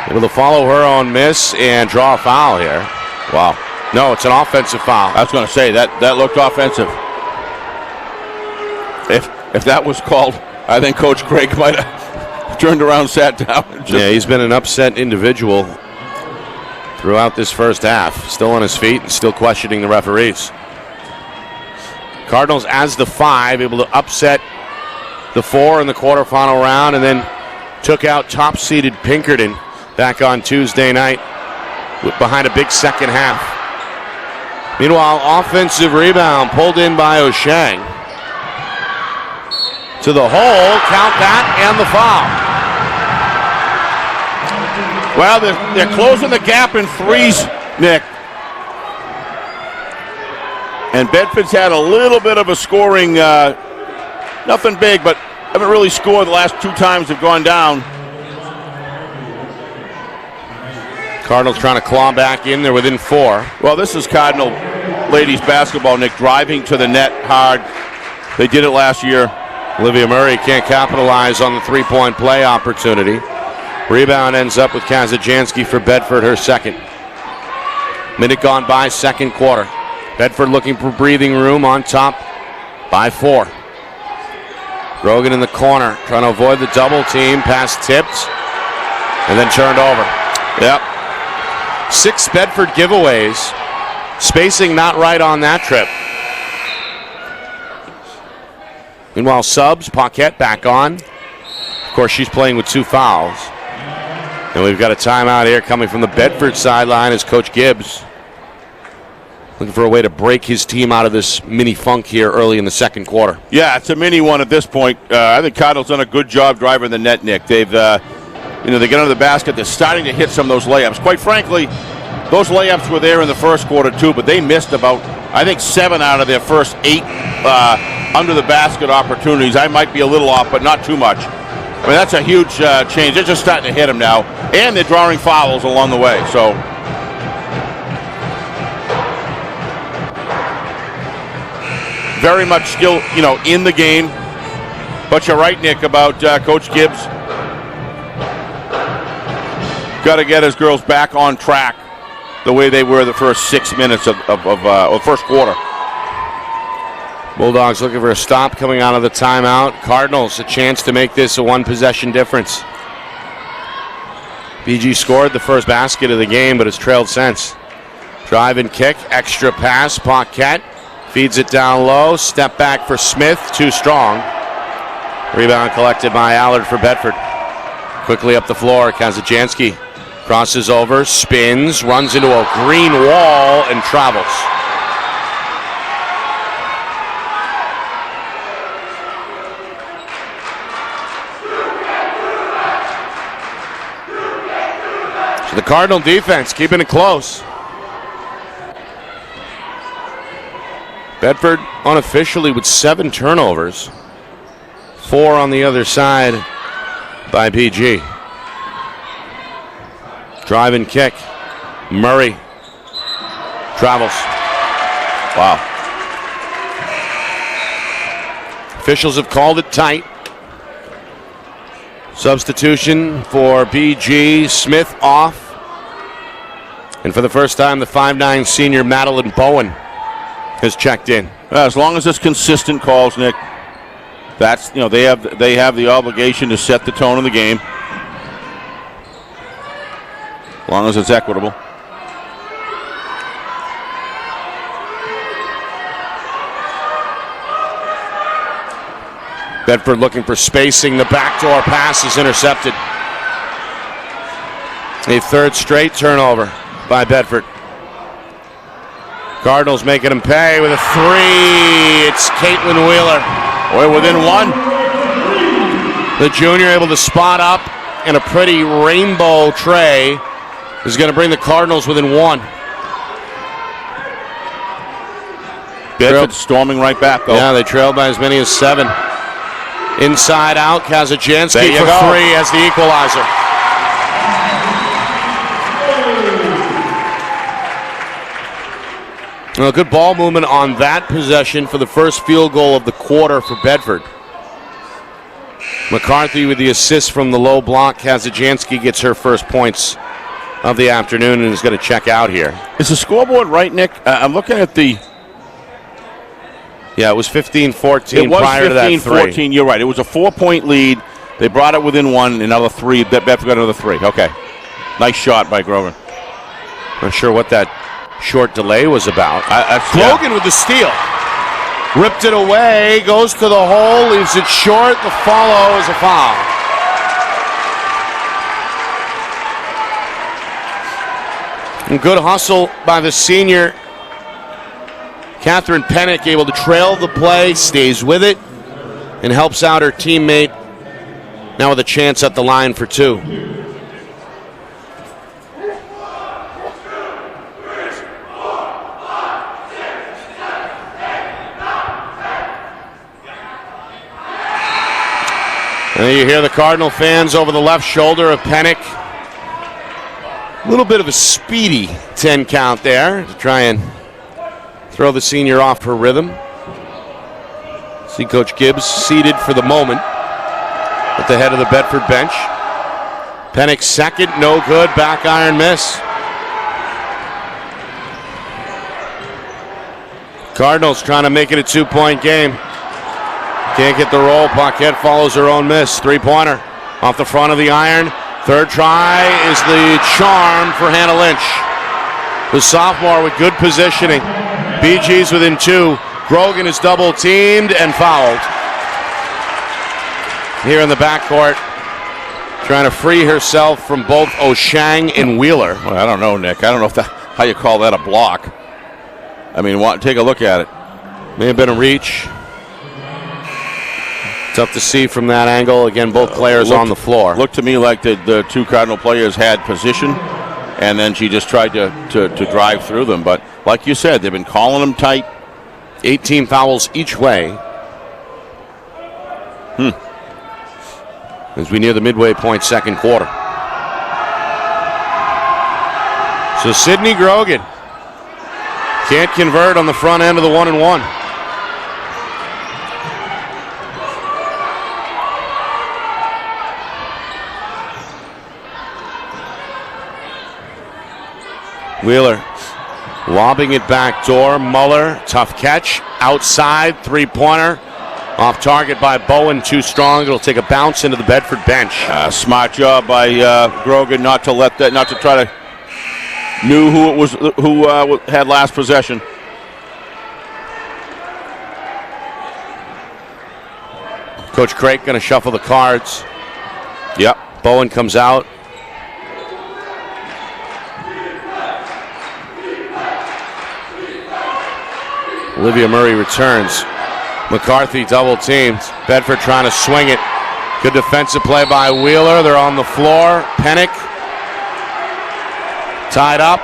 [SPEAKER 1] able to follow her own miss and draw a foul here. Wow. No, it's an offensive foul.
[SPEAKER 2] I was going to say, that looked offensive. If that was called, I think Coach Craig might have turned around, sat down.
[SPEAKER 1] Yeah, he's been an upset individual throughout this first half. Still on his feet and still questioning the referees. Cardinals as the 5, able to upset the 4 in the quarterfinal round, and then took out top-seeded Pinkerton back on Tuesday night behind a big second half. Meanwhile, offensive rebound pulled in by O'Shang. To the hole, count that, and the foul.
[SPEAKER 2] Well, they're closing the gap in threes, Nick. And Bedford's had a little bit of a scoring, nothing big, but haven't really scored the last 2 times they've gone down.
[SPEAKER 1] Cardinals trying to claw back in. They're within 4.
[SPEAKER 2] Well, this is Cardinal ladies basketball, Nick, driving to the net hard. They did it last year.
[SPEAKER 1] Olivia Murray can't capitalize on the three-point play opportunity. Rebound ends up with Kazajanski for Bedford, her second. Minute gone by, second quarter. Bedford looking for breathing room, on top by 4. Grogan in the corner, trying to avoid the double team. Pass tipped, and then turned over.
[SPEAKER 2] Yep.
[SPEAKER 1] 6 Bedford giveaways. Spacing not right on that trip. Meanwhile, subs, Paquette back on. Of course, she's playing with 2 fouls. And we've got a timeout here coming from the Bedford sideline as Coach Gibbs looking for a way to break his team out of this mini funk here early in the second quarter.
[SPEAKER 2] Yeah, it's a mini one at this point. I think Cardinals done a good job driving the net, Nick. They've, they get under the basket. They're starting to hit some of those layups. Quite frankly, those layups were there in the first quarter too, but they missed about, I think, 7 out of their first 8 under the basket opportunities. I might be a little off, but not too much. I mean, that's a huge change. They're just starting to hit them now, and they're drawing fouls along the way. So. Very much still, in the game. But you're right, Nick, about Coach Gibbs. Got to get his girls back on track the way they were the first 6 minutes of first quarter.
[SPEAKER 1] Bulldogs looking for a stop coming out of the timeout. Cardinals a chance to make this a 1-possession difference. BG scored the first basket of the game, but has trailed since. Drive and kick, extra pass, Paquette. Feeds it down low. Step back for Smith. Too strong. Rebound collected by Allard for Bedford. Quickly up the floor. Kazajanski crosses over, spins, runs into a green wall, and travels. So the Cardinal defense keeping it close. Bedford unofficially with 7 turnovers. 4 on the other side by PG. Drive and kick. Murray travels.
[SPEAKER 2] Wow.
[SPEAKER 1] Officials have called it tight. Substitution for BG. Smith off. And for the first time, the 5'9" senior Madeline Bowen has checked in.
[SPEAKER 2] As long as it's consistent calls, Nick, that's they have the obligation to set the tone of the game. As long as it's equitable.
[SPEAKER 1] Bedford looking for spacing. The backdoor pass is intercepted. A third straight turnover by Bedford. Cardinals making him pay with a 3. It's Caitlin Wheeler.
[SPEAKER 2] We're within 1.
[SPEAKER 1] The junior able to spot up, and a pretty rainbow tray is going to bring the Cardinals within 1.
[SPEAKER 2] Bedford storming right back, though.
[SPEAKER 1] Yeah, they trailed by as many as 7. Inside out, Kazajanski for 3 as the equalizer. Well, good ball movement on that possession for the first field goal of the quarter for Bedford. McCarthy with the assist from the low block. Kazajanski gets her first points of the afternoon and is going to check out here.
[SPEAKER 2] Is the scoreboard right, Nick? I'm looking at the...
[SPEAKER 1] Yeah, it was 15-14
[SPEAKER 2] it was
[SPEAKER 1] prior 15, to that
[SPEAKER 2] 15-14, you're right. It was a 4-point lead. They brought it within 1, another 3. Bedford got another 3. Okay. Nice shot by Grogan.
[SPEAKER 1] Not sure what that short delay was about. Grogan with the steal. Ripped it away, goes to the hole, leaves it short. The follow is a foul. And good hustle by the senior. Catherine Pennick able to trail the play, stays with it, and helps out her teammate. Now with a chance at the line for 2. And you hear the Cardinal fans over the left shoulder of Pennick. A little bit of a speedy 10 count there to try and throw the senior off her rhythm. See Coach Gibbs seated for the moment at the head of the Bedford bench. Pennick second, no good, back iron miss. Cardinals trying to make it a 2-point game. Can't get the roll. Paquette follows her own miss. 3-pointer off the front of the iron. Third try is the charm for Hannah Lynch. The sophomore with good positioning. BG's within 2. Grogan is double teamed and fouled. Here in the backcourt, trying to free herself from both Oshang and Wheeler.
[SPEAKER 2] Well, I don't know, Nick. I don't know if how you call that a block. I mean, take a look at it.
[SPEAKER 1] May have been a reach. Tough to see from that angle. Again, both players on the floor.
[SPEAKER 2] Looked to me like the two Cardinal players had position, and then she just tried to drive through them. But like you said, they've been calling them tight.
[SPEAKER 1] 18 fouls each way. As we near the midway point, second quarter. So Sydney Grogan can't convert on the front end of the 1-and-1. Wheeler lobbing it back door. Muller, tough catch. Outside, 3-pointer. Off target by Bowen, too strong. It'll take a bounce into the Bedford bench.
[SPEAKER 2] Smart job by Grogan not to let that, not to try to knew who it was, who had last possession.
[SPEAKER 1] Coach Craig going to shuffle the cards.
[SPEAKER 2] Yep.
[SPEAKER 1] Bowen comes out. Olivia Murray returns. McCarthy double teamed. Bedford trying to swing it. Good defensive play by Wheeler. They're on the floor. Pennick tied up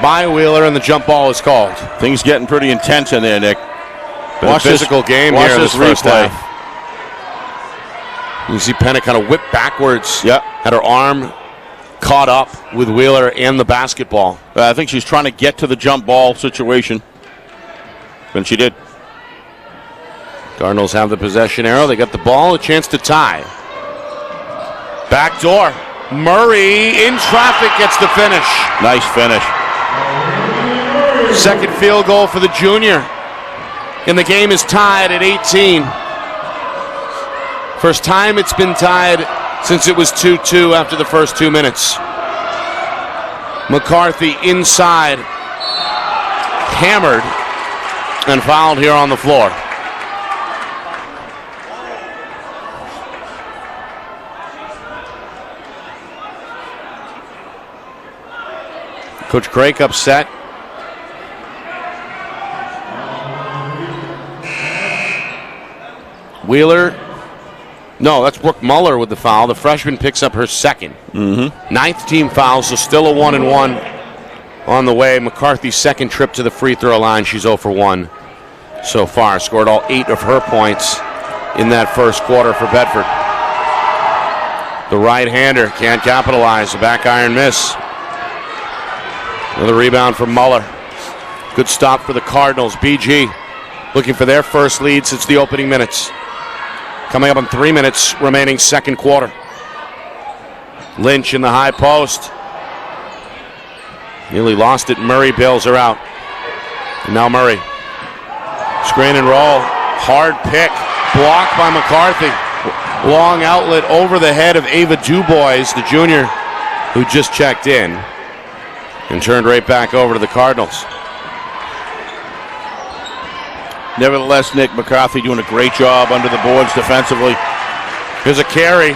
[SPEAKER 1] by Wheeler, and the jump ball is called.
[SPEAKER 2] Things getting pretty intense in there, Nick.
[SPEAKER 1] Watch physical game here in this first half. You see Pennick kind of whip backwards.
[SPEAKER 2] Yep.
[SPEAKER 1] Had her arm caught up with Wheeler and the basketball.
[SPEAKER 2] I think she's trying to get to the jump ball situation. And she did.
[SPEAKER 1] Cardinals have the possession arrow. They got the ball, a chance to tie. Back door. Murray in traffic gets the finish.
[SPEAKER 2] Nice finish.
[SPEAKER 1] Second field goal for the junior. And the game is tied at 18. First time it's been tied since it was 2-2 after the first 2 minutes. McCarthy inside. Hammered and fouled here on the floor. Coach Craig upset. Wheeler. No, that's Brooke Muller with the foul. The freshman picks up her second. Ninth team foul, so still a 1-and-1 on the way. McCarthy's second trip to the free throw line. She's 0 for 1 so far. Scored all 8 of her points in that first quarter for Bedford. The right-hander can't capitalize. A back iron miss. Another rebound from Muller. Good stop for the Cardinals. BG looking for their first lead since the opening minutes. Coming up on 3 minutes remaining second quarter. Lynch in the high post. Nearly lost it. Murray bails her out. And now Murray. Screen and roll. Hard pick. Blocked by McCarthy. Long outlet over the head of Ava Dubois, the junior, who just checked in. And turned right back over to the Cardinals.
[SPEAKER 2] Nevertheless, Nick, McCarthy doing a great job under the boards defensively.
[SPEAKER 1] Here's a carry.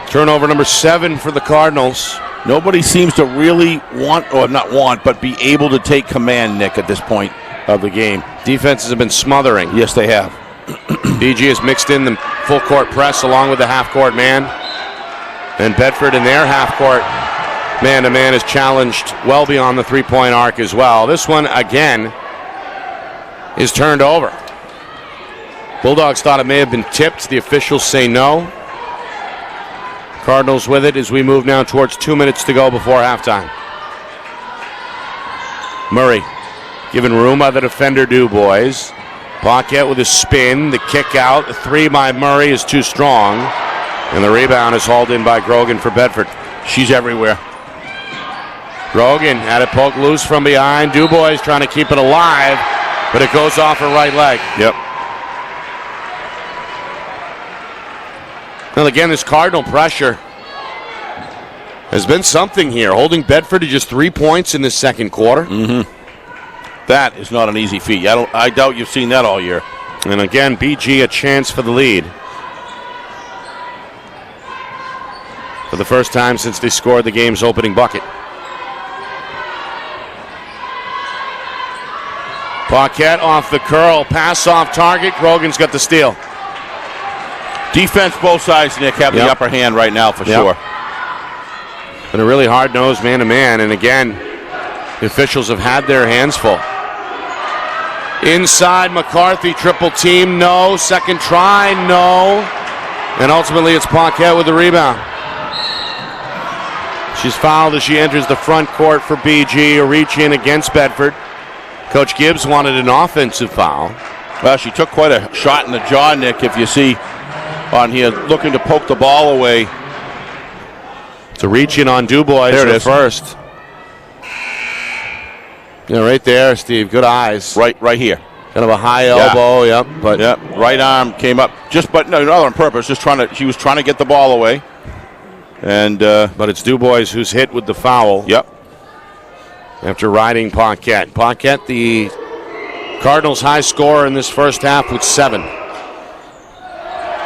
[SPEAKER 1] Turnover number 7 for the Cardinals.
[SPEAKER 2] Nobody seems to really want, or not want, but be able to take command, Nick, at this point of the game.
[SPEAKER 1] Defenses have been smothering.
[SPEAKER 2] Yes, they have.
[SPEAKER 1] BG has mixed in the full court press along with the half court man. And Bedford in their half court man-to-man is challenged well beyond the three-point arc as well. This one, again, is turned over. Bulldogs thought it may have been tipped. The officials say no. Cardinals with it as we move now towards 2 minutes to go before halftime. Murray given room by the defender DuBois. Paquette with a spin, the kick out, the three by Murray is too strong, and the rebound is hauled in by Grogan for Bedford.
[SPEAKER 2] She's everywhere.
[SPEAKER 1] Grogan had it poked loose from behind. DuBois trying to keep it alive, but it goes off her right leg.
[SPEAKER 2] Yep.
[SPEAKER 1] Well, again, this Cardinal pressure has been something here, holding Bedford to just 3 points in the second quarter.
[SPEAKER 2] That is not an easy feat. I doubt you've seen that all year.
[SPEAKER 1] And again, BG a chance for the lead. For the first time since they scored the game's opening bucket. Paquette off the curl, pass off target. Grogan's got the steal.
[SPEAKER 2] Defense both sides, Nick, have the upper hand right now for sure.
[SPEAKER 1] Been a really hard-nosed man-to-man, and again, the officials have had their hands full. Inside, McCarthy, triple team, no. Second try, no. And ultimately, it's Paquette with the rebound. She's fouled as she enters the front court for BG, a reach in against Bedford. Coach Gibbs wanted an offensive foul.
[SPEAKER 2] Well, she took quite a shot in the jaw, Nick, if you see on here, looking to poke the ball away.
[SPEAKER 1] It's a reach in on DuBois.
[SPEAKER 2] There it is.
[SPEAKER 1] First. Yeah, right there, Steve. Good eyes.
[SPEAKER 2] Right here.
[SPEAKER 1] Kind of a high elbow, but
[SPEAKER 2] right arm came up. But not on purpose. She was trying to get the ball away. And
[SPEAKER 1] but it's DuBois who's hit with the foul.
[SPEAKER 2] Yep.
[SPEAKER 1] After riding Paquette. Paquette, the Cardinals' high scorer in this first half with 7.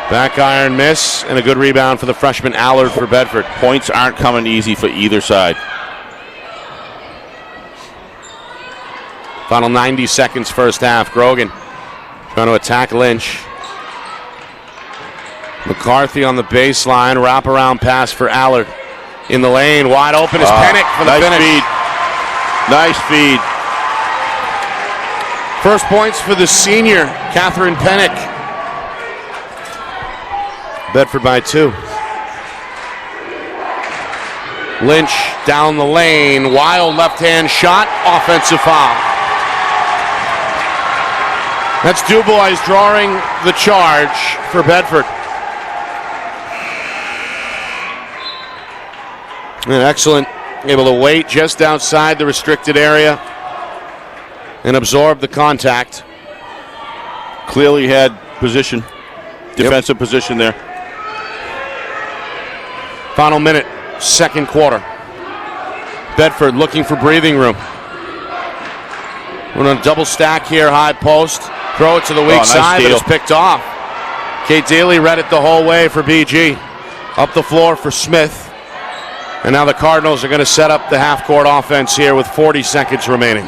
[SPEAKER 1] Back iron miss and a good rebound for the freshman Allard for Bedford.
[SPEAKER 2] Points aren't coming easy for either side.
[SPEAKER 1] Final 90 seconds first half. Grogan trying to attack Lynch. McCarthy on the baseline. Wraparound pass for Allard. In the lane. Wide open is Pennick for the finish.
[SPEAKER 2] Feed. Nice feed.
[SPEAKER 1] First points for the senior, Catherine Pennick. Bedford by 2. Lynch down the lane. Wild left-hand shot. Offensive foul. That's DuBois drawing the charge for Bedford. And excellent. Able to wait just outside the restricted area and absorb the contact.
[SPEAKER 2] Clearly had position, defensive position there.
[SPEAKER 1] Final minute, second quarter. Bedford looking for breathing room. We're on a double stack here, high post. Throw it to the weak side, but it's picked off. Kate Daly read it the whole way for BG. Up the floor for Smith. And now the Cardinals are going to set up the half-court offense here with 40 seconds remaining.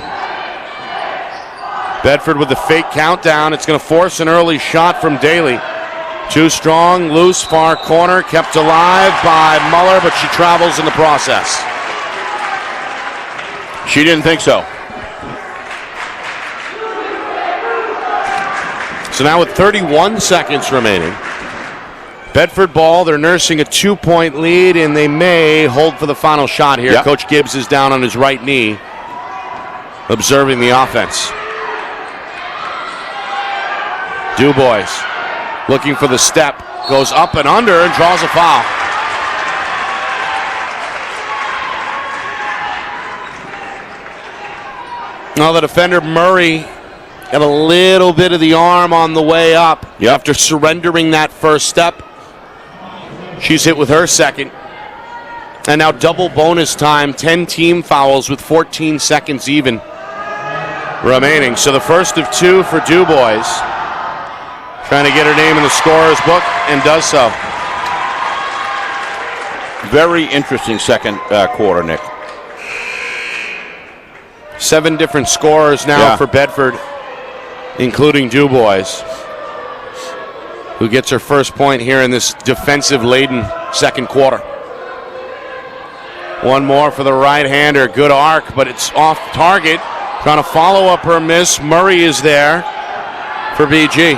[SPEAKER 1] Bedford with the fake countdown. It's going to force an early shot from Daly. Too strong, loose, far corner, kept alive by Muller, but she travels in the process.
[SPEAKER 2] She didn't think so.
[SPEAKER 1] So now with 31 seconds remaining, Bedford ball, they're nursing a 2-point lead, and they may hold for the final shot here.
[SPEAKER 2] Yep.
[SPEAKER 1] Coach Gibbs is down on his right knee, observing the offense. DuBois looking for the step, goes up and under and draws a foul. Now the defender Murray got a little bit of the arm on the way up after surrendering that first step. She's hit with her second. And now double bonus time, 10 team fouls with 14 seconds even remaining. So the first of 2 for DuBois. Trying to get her name in the scorer's book and does so.
[SPEAKER 2] Very interesting second quarter, Nick.
[SPEAKER 1] 7 different scorers now for Bedford, including DuBois, who gets her first point here in this defensive-laden second quarter. One more for the right-hander. Good arc, but it's off target. Trying to follow up her miss. Murray is there for BG.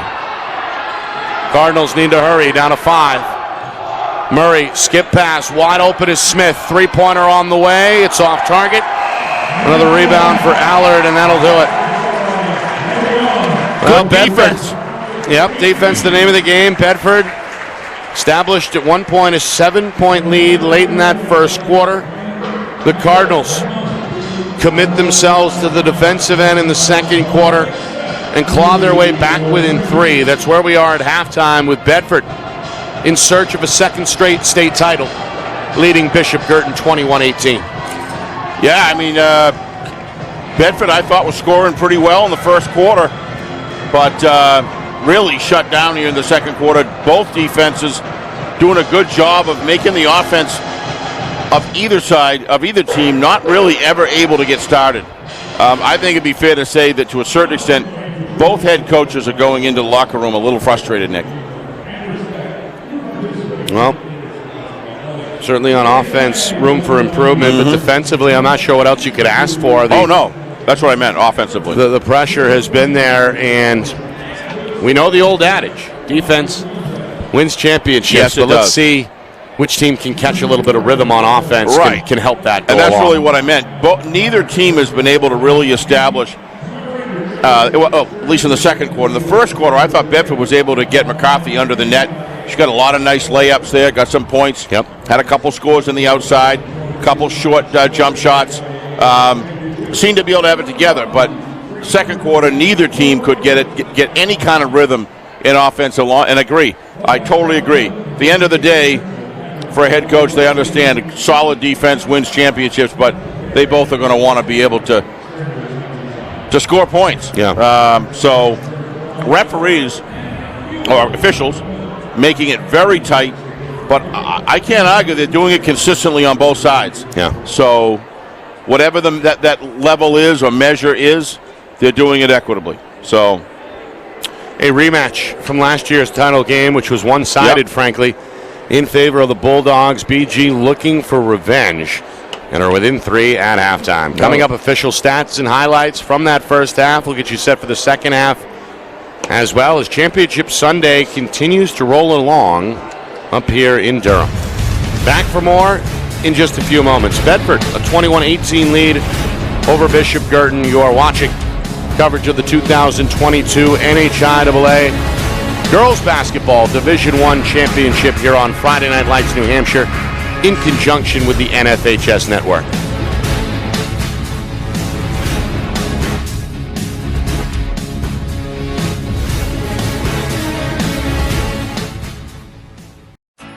[SPEAKER 1] Cardinals need to hurry, down to 5. Murray, skip pass, wide open is Smith. Three-pointer on the way. It's off target. Another rebound for Allard, and that'll do it. Well, Bedford. Yep, defense, the name of the game. Bedford established at one point a 7-point lead late in that first quarter. The Cardinals commit themselves to the defensive end in the second quarter and claw their way back within 3. That's where we are at halftime with Bedford in search of a second straight state title, leading Bishop Guertin 21-18.
[SPEAKER 2] Yeah, I mean, Bedford I thought was scoring pretty well in the first quarter, but really shut down here in the second quarter. Both defenses doing a good job of making the offense of either side, of either team, not really ever able to get started. I think it'd be fair to say that to a certain extent, both head coaches are going into the locker room a little frustrated, Nick.
[SPEAKER 1] Well, certainly on offense, room for improvement, but defensively, I'm not sure what else you could ask for.
[SPEAKER 2] Oh, no. That's what I meant, offensively.
[SPEAKER 1] The pressure has been there, and we know the old adage, defense wins championships.
[SPEAKER 2] Yes, it
[SPEAKER 1] but let's
[SPEAKER 2] does.
[SPEAKER 1] see which team can catch a little bit of rhythm on offense,
[SPEAKER 2] Right.
[SPEAKER 1] can help that go
[SPEAKER 2] And that's
[SPEAKER 1] along.
[SPEAKER 2] really what I meant. Neither team has been able to really establish, at least in the second quarter. In the first quarter, I thought Bedford was able to get McCarthy under the net. She got a lot of nice layups there, got some points.
[SPEAKER 1] Yep.
[SPEAKER 2] Had a couple scores on the outside, a couple short jump shots. Seemed to be able to have it together, but second quarter, neither team could get any kind of rhythm in offense along. And agree, I totally agree. At the end of the day, for a head coach, they understand solid defense wins championships, but they both are going to want to be able to score points.
[SPEAKER 1] Yeah.
[SPEAKER 2] So referees or officials making it very tight, but I can't argue they're doing it consistently on both sides.
[SPEAKER 1] Yeah.
[SPEAKER 2] So whatever that level is or measure is, they're doing it equitably. So
[SPEAKER 1] a rematch from last year's title game, which was one-sided,
[SPEAKER 2] Yep.
[SPEAKER 1] frankly, in favor of the Bulldogs. BG looking for revenge and are within 3 at halftime. Coming up, official stats and highlights from that first half. We'll get you set for the second half, as well as Championship Sunday continues to roll along up here in Durham. Back for more in just a few moments. Bedford, a 21-18 lead over Bishop Guertin. You are watching coverage of the 2022 NHIAA Girls Basketball Division I Championship here on Friday Night Lights, New Hampshire, in conjunction with the NFHS Network.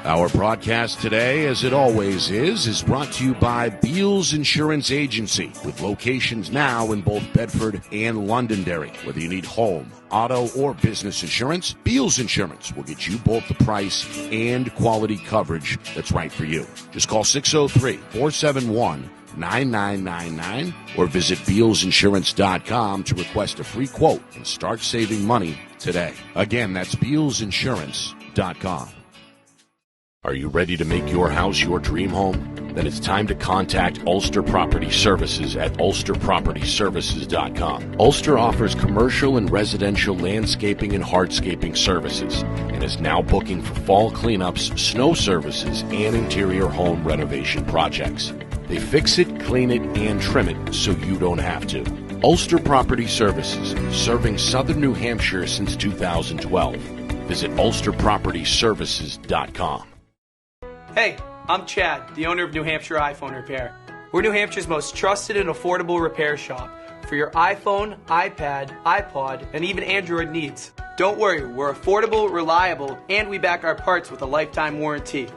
[SPEAKER 4] Our broadcast today, as it always is brought to you by Beals Insurance Agency, with locations now in both Bedford and Londonderry. Whether you need home, auto, or business insurance, Beals Insurance will get you both the price and quality coverage that's right for you. Just call 603-471-9999 or visit BealsInsurance.com to request a free quote and start saving money today. Again, that's BealsInsurance.com. Are you ready to make your house your dream home? Then it's time to contact Ulster Property Services at ulsterpropertyservices.com. Ulster offers commercial and residential landscaping and hardscaping services and is now booking for fall cleanups, snow services, and interior home renovation projects. They fix it, clean it, and trim it so you don't have to. Ulster Property Services, serving southern New Hampshire since 2012. Visit ulsterpropertyservices.com.
[SPEAKER 3] Hey, I'm Chad, the owner of New Hampshire iPhone Repair. We're New Hampshire's most trusted and affordable repair shop for your iPhone, iPad, iPod, and even Android needs. Don't worry, we're affordable, reliable, and we back our parts with a lifetime warranty.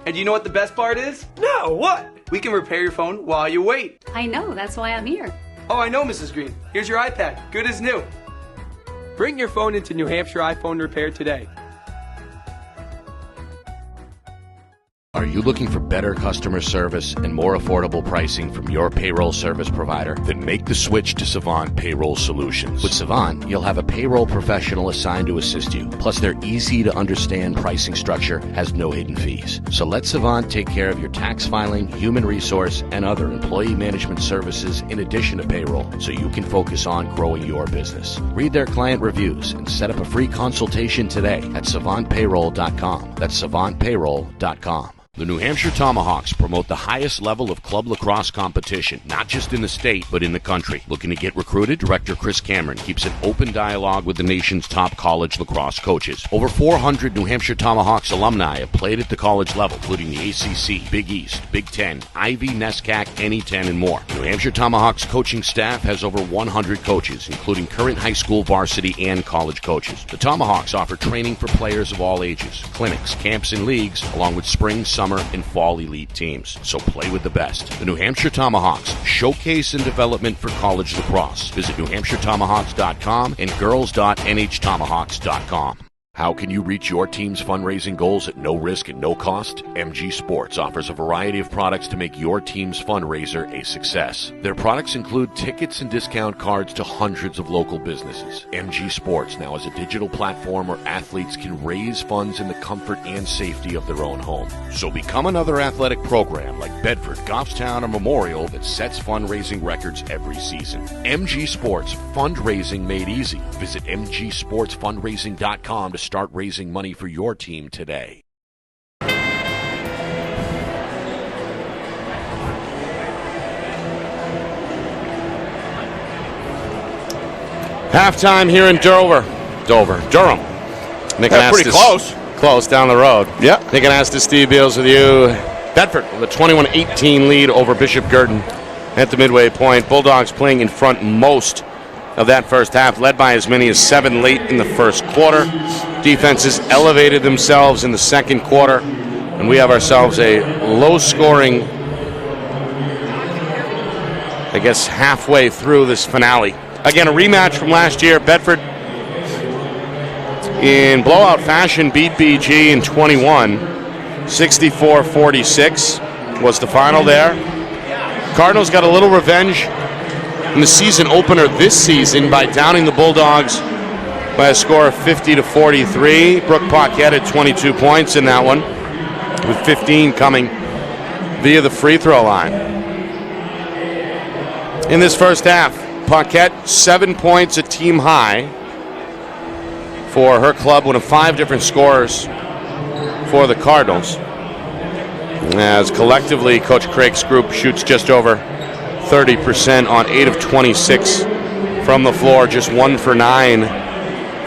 [SPEAKER 3] And you know what the best part is? No, what? We can repair your phone while you wait.
[SPEAKER 5] I know, that's why I'm here.
[SPEAKER 3] Oh, I know, Mrs. Green. Here's your iPad, good as new. Bring your phone into New Hampshire iPhone Repair today.
[SPEAKER 4] Are you looking for better customer service and more affordable pricing from your payroll service provider? Then make the switch to Savant Payroll Solutions. With Savant, you'll have a payroll professional assigned to assist you. Plus, their easy-to-understand pricing structure has no hidden fees. So let Savant take care of your tax filing, human resource, and other employee management services in addition to payroll, so you can focus on growing your business. Read their client reviews and set up a free consultation today at savantpayroll.com. That's savantpayroll.com. The New Hampshire Tomahawks promote the highest level of club lacrosse competition, not just in the state, but in the country. Looking to get recruited? Director Chris Cameron keeps an open dialogue with the nation's top college lacrosse coaches. Over 400 New Hampshire Tomahawks alumni have played at the college level, including the ACC, Big East, Big Ten, Ivy, NESCAC, NE10, and more. New Hampshire Tomahawks coaching staff has over 100 coaches, including current high school, varsity, and college coaches. The Tomahawks offer training for players of all ages, clinics, camps, and leagues, along with spring, summer, and fall elite teams. So play with the best. The New Hampshire Tomahawks, showcase and development for college lacrosse. Visit newhampshiretomahawks.com and girls.nhtomahawks.com. How can you reach your team's fundraising goals at no risk and no cost? MG Sports offers a variety of products to make your team's fundraiser a success. Their products include tickets and discount cards to hundreds of local businesses. MG Sports now has a digital platform where athletes can raise funds in the comfort and safety of their own home. So become another athletic program like Bedford, Goffstown, or Memorial that sets fundraising records every season. MG Sports, fundraising made easy. Visit mgsportsfundraising.com to start raising money for your team today.
[SPEAKER 1] Halftime here in Durham. Nick
[SPEAKER 2] That's pretty close.
[SPEAKER 1] Close down the road.
[SPEAKER 2] Yeah.
[SPEAKER 1] Nick Anastas, Steve Beals with you. Bedford with a 21-18 lead over Bishop Guertin at the midway point. Bulldogs playing in front most of that first half, led by as many as 7 late in the first quarter. Defenses elevated themselves in the second quarter, and we have ourselves a low-scoring, I guess, halfway through this finale. Again, a rematch from last year. Bedford, in blowout fashion, beat BG in 21. 64-46 was the final there. Cardinals got a little revenge in the season opener this season by downing the Bulldogs by a score of 50-43. Brooke Paquette had 22 points in that one, with 15 coming via the free throw line. In this first half, Paquette 7 points, a team high for her club, one of 5 different scorers for the Cardinals. As collectively, Coach Craig's group shoots just over 30% on 8 of 26 from the floor, just 1 for 9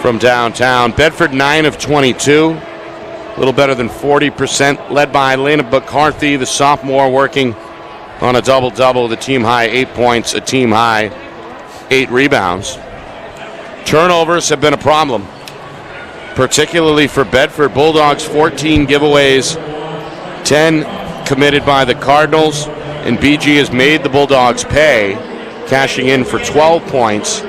[SPEAKER 1] from downtown. Bedford 9 of 22, a little better than 40%, led by Elena McCarthy, the sophomore, working on a double-double, the team high 8 points, a team high 8 rebounds. Turnovers have been a problem, particularly for Bedford. Bulldogs 14 giveaways, 10 committed by the Cardinals. And BG has made the Bulldogs pay, cashing in for 12 points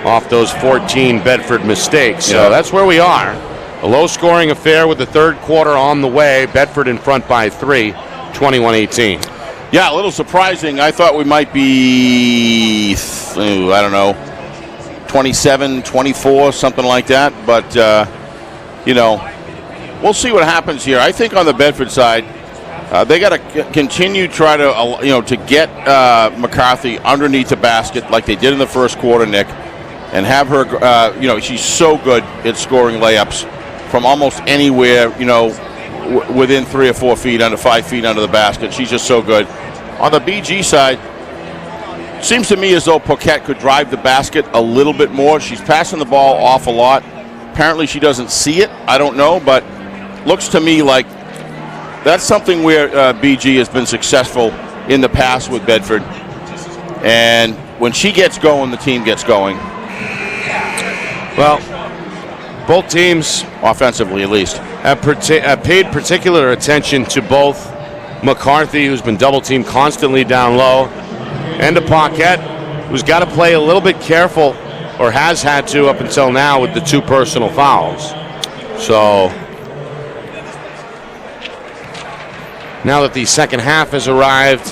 [SPEAKER 1] off those 14 Bedford mistakes. So that's where we are. A low-scoring affair with the third quarter on the way. Bedford in front by 3, 21-18.
[SPEAKER 2] Yeah, a little surprising. I thought we might be, 27, 24, something like that. But, we'll see what happens here. I think on the Bedford side, they got to continue try to get McCarthy underneath the basket like they did in the first quarter, Nick, and have her. She's so good at scoring layups from almost anywhere. Within 3 or 4 feet, under 5 feet under the basket. She's just so good. On the BG side, seems to me as though Paquette could drive the basket a little bit more. She's passing the ball off a lot. Apparently, she doesn't see it. I don't know, but looks to me like that's something where BG has been successful in the past with Bedford. And when she gets going, the team gets going.
[SPEAKER 1] Well, both teams,
[SPEAKER 2] offensively at least,
[SPEAKER 1] have paid particular attention to both McCarthy, who's been double-teamed constantly down low, and to Paquette, who's got to play a little bit careful, or has had to up until now, with the 2 personal fouls. So Now that the second half has arrived,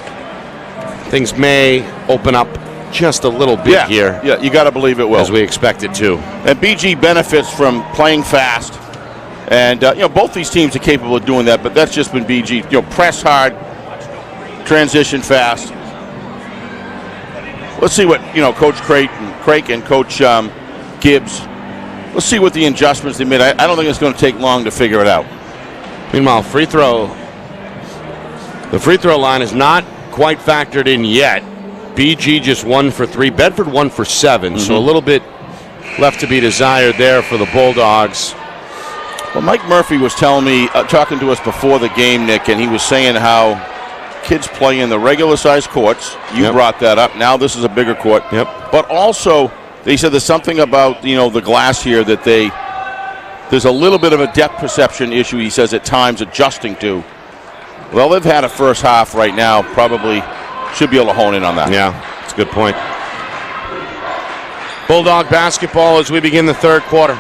[SPEAKER 1] things may open up just a little bit here.
[SPEAKER 2] Yeah, you got to believe it will.
[SPEAKER 1] As we expect it to.
[SPEAKER 2] And BG benefits from playing fast. And, both these teams are capable of doing that, but that's just been BG. Press hard, transition fast. Let's see what, Coach Craik and Coach Gibbs, let's see what the adjustments they made. I don't think it's going to take long to figure it out.
[SPEAKER 1] Meanwhile, the free throw line is not quite factored in yet. BG just 1 for 3. Bedford 1 for 7, so a little bit left to be desired there for the Bulldogs.
[SPEAKER 2] Well, Mike Murphy was telling me, talking to us before the game, Nick, and he was saying how kids play in the regular-sized courts. You brought that up. Now this is a bigger court.
[SPEAKER 1] Yep.
[SPEAKER 2] But also, they said there's something about, the glass here that there's a little bit of a depth perception issue, he says, at times adjusting to. Well, they've had a first half right now. Probably should be able to hone in on that.
[SPEAKER 1] Yeah, that's a good point. Bulldog basketball as we begin the third quarter.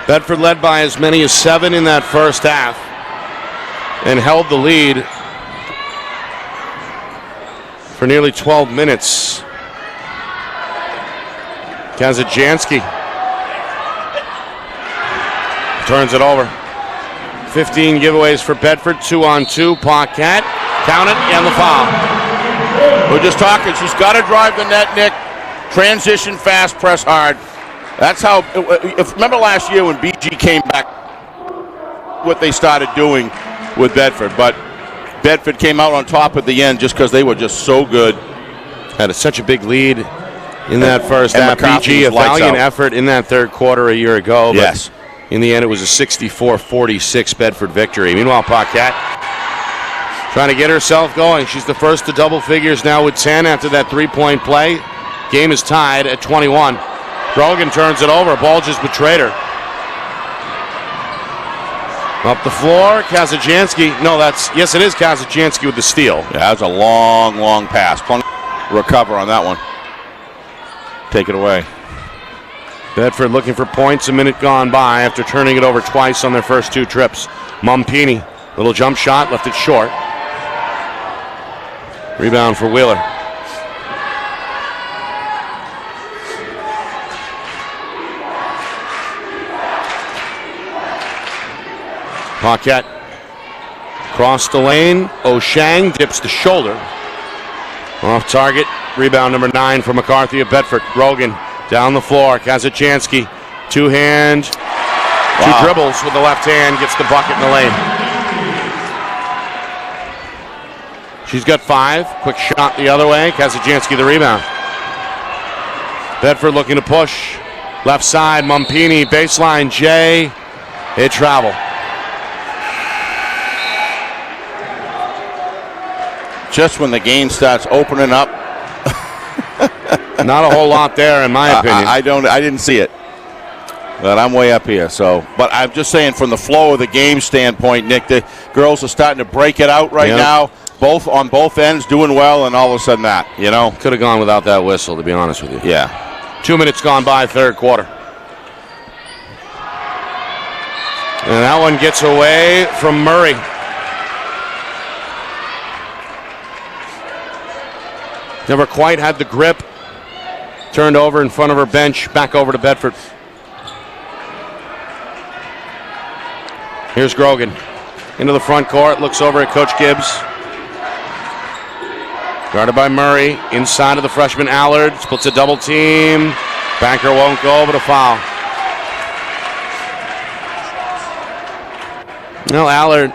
[SPEAKER 1] Bedford led by as many as 7 in that first half and held the lead for nearly 12 minutes. Kazajanski turns it over. 15 giveaways for Bedford, 2-on-2. Paquette, count it, and the foul.
[SPEAKER 2] We're just talking. She's got to drive the net, Nick. Transition fast, press hard. That's how. Remember last year when BG came back, what they started doing with Bedford, but Bedford came out on top at the end just because they were just so good.
[SPEAKER 1] Had such a big lead in that first half. BG, a valiant effort in that third quarter a year ago. But
[SPEAKER 2] yes.
[SPEAKER 1] In the end, it was a 64-46 Bedford victory. Meanwhile, Paquette trying to get herself going. She's the first to double figures now with 10 after that three-point play. Game is tied at 21. Grogan turns it over. Ball just betrayed her. Up the floor, Kazajanski. Yes, it is Kazajanski with the steal.
[SPEAKER 2] Yeah, that was a long, long pass. Recover on that one. Take it away.
[SPEAKER 1] Bedford looking for points, a minute gone by after turning it over twice on their first 2 trips. Mumpini, little jump shot, left it short. Rebound for Wheeler. Paquette crossed the lane. O'Shang dips the shoulder. Off target. Rebound number 9 for McCarthy of Bedford. Grogan down the floor. Kazajanski. 2-hand. 2 dribbles with the left hand. Gets the bucket in the lane. She's got 5. Quick shot the other way. Kazajanski the rebound. Bedford looking to push. Left side. Mumpini. Baseline. Jay. They travel.
[SPEAKER 2] Just when the game starts opening up.
[SPEAKER 1] Not a whole lot there, in my opinion.
[SPEAKER 2] I didn't see it. But I'm way up here. But I'm just saying, from the flow of the game standpoint, Nick, the girls are starting to break it out right now. On both ends, doing well, and all of a sudden that,
[SPEAKER 1] Could have gone without that whistle, to be honest with you.
[SPEAKER 2] Yeah.
[SPEAKER 1] 2 minutes gone by, third quarter. And that one gets away from Murray. Never quite had the grip. Turned over in front of her bench. Back over to Bedford. Here's Grogan. Into the front court. Looks over at Coach Gibbs. Guarded by Murray. Inside of the freshman Allard. Splits a double team. Banker won't go, but a foul. Allard,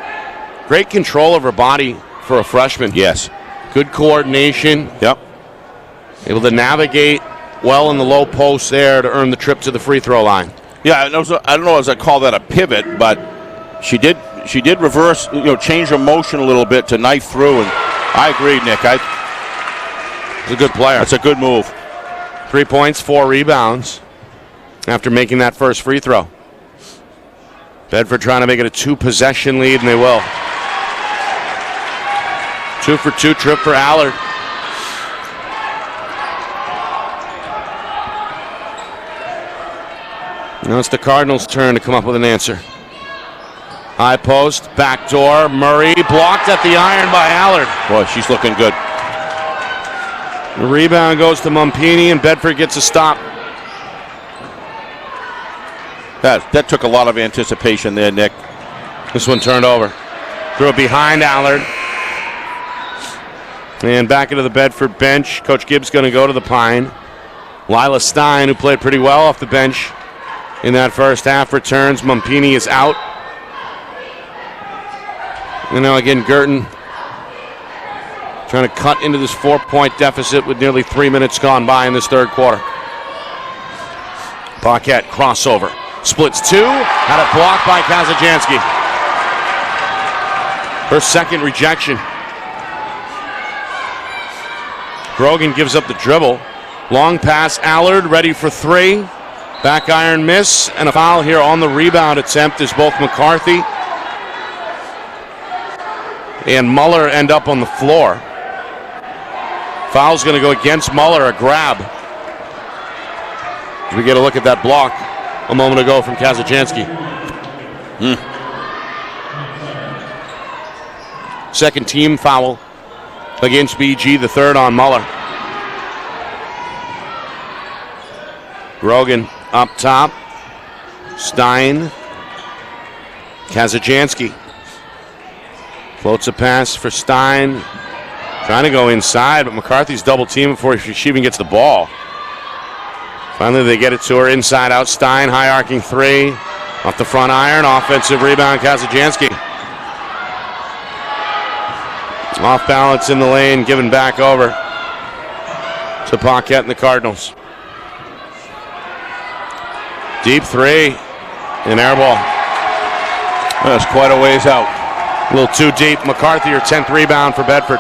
[SPEAKER 1] great control of her body for a freshman.
[SPEAKER 2] Yes.
[SPEAKER 1] Good coordination.
[SPEAKER 2] Yep.
[SPEAKER 1] Able to navigate well in the low post there to earn the trip to the free throw line.
[SPEAKER 2] Yeah, I don't know as I call that a pivot, but she did reverse, change her motion a little bit to knife through, and I agree, Nick.
[SPEAKER 1] He's a good player.
[SPEAKER 2] That's a good move.
[SPEAKER 1] 3 points, 4 rebounds after making that first free throw. Bedford trying to make it a 2-possession lead, and they will. 2 for 2 trip for Allard. Now it's the Cardinals' turn to come up with an answer. High post, backdoor, Murray blocked at the iron by Allard.
[SPEAKER 2] Boy, she's looking good.
[SPEAKER 1] The rebound goes to Mumpini, and Bedford gets a stop.
[SPEAKER 2] That took a lot of anticipation there, Nick.
[SPEAKER 1] This one turned over. Threw it behind Allard. And back into the Bedford bench. Coach Gibbs going to go to the Pine. Lila Stein, who played pretty well off the bench in that first half, returns. Mumpini is out. And now again, Guertin trying to cut into this 4-point deficit with nearly 3 minutes gone by in this third quarter. Paquette crossover. Splits two. Had it blocked by Kazajanski. Her second rejection. Grogan gives up the dribble. Long pass, Allard ready for three. Back iron miss, and a foul here on the rebound attempt as both McCarthy and Muller end up on the floor. Foul's going to go against Muller, a grab. As we get a look at that block a moment ago from Kazajanski. Second team foul against BG, the third on Muller. Grogan up top. Stein. Kazajanski. Floats a pass for Stein. Trying to go inside, but McCarthy's double team before she even gets the ball. Finally, they get it to her inside out. Stein, high arcing three. Off the front iron. Offensive rebound, Kazajanski. Off balance in the lane, given back over to Paquette and the Cardinals. Deep three, an air ball.
[SPEAKER 2] That's quite a ways out.
[SPEAKER 1] A little too deep. McCarthy, her 10th rebound for Bedford.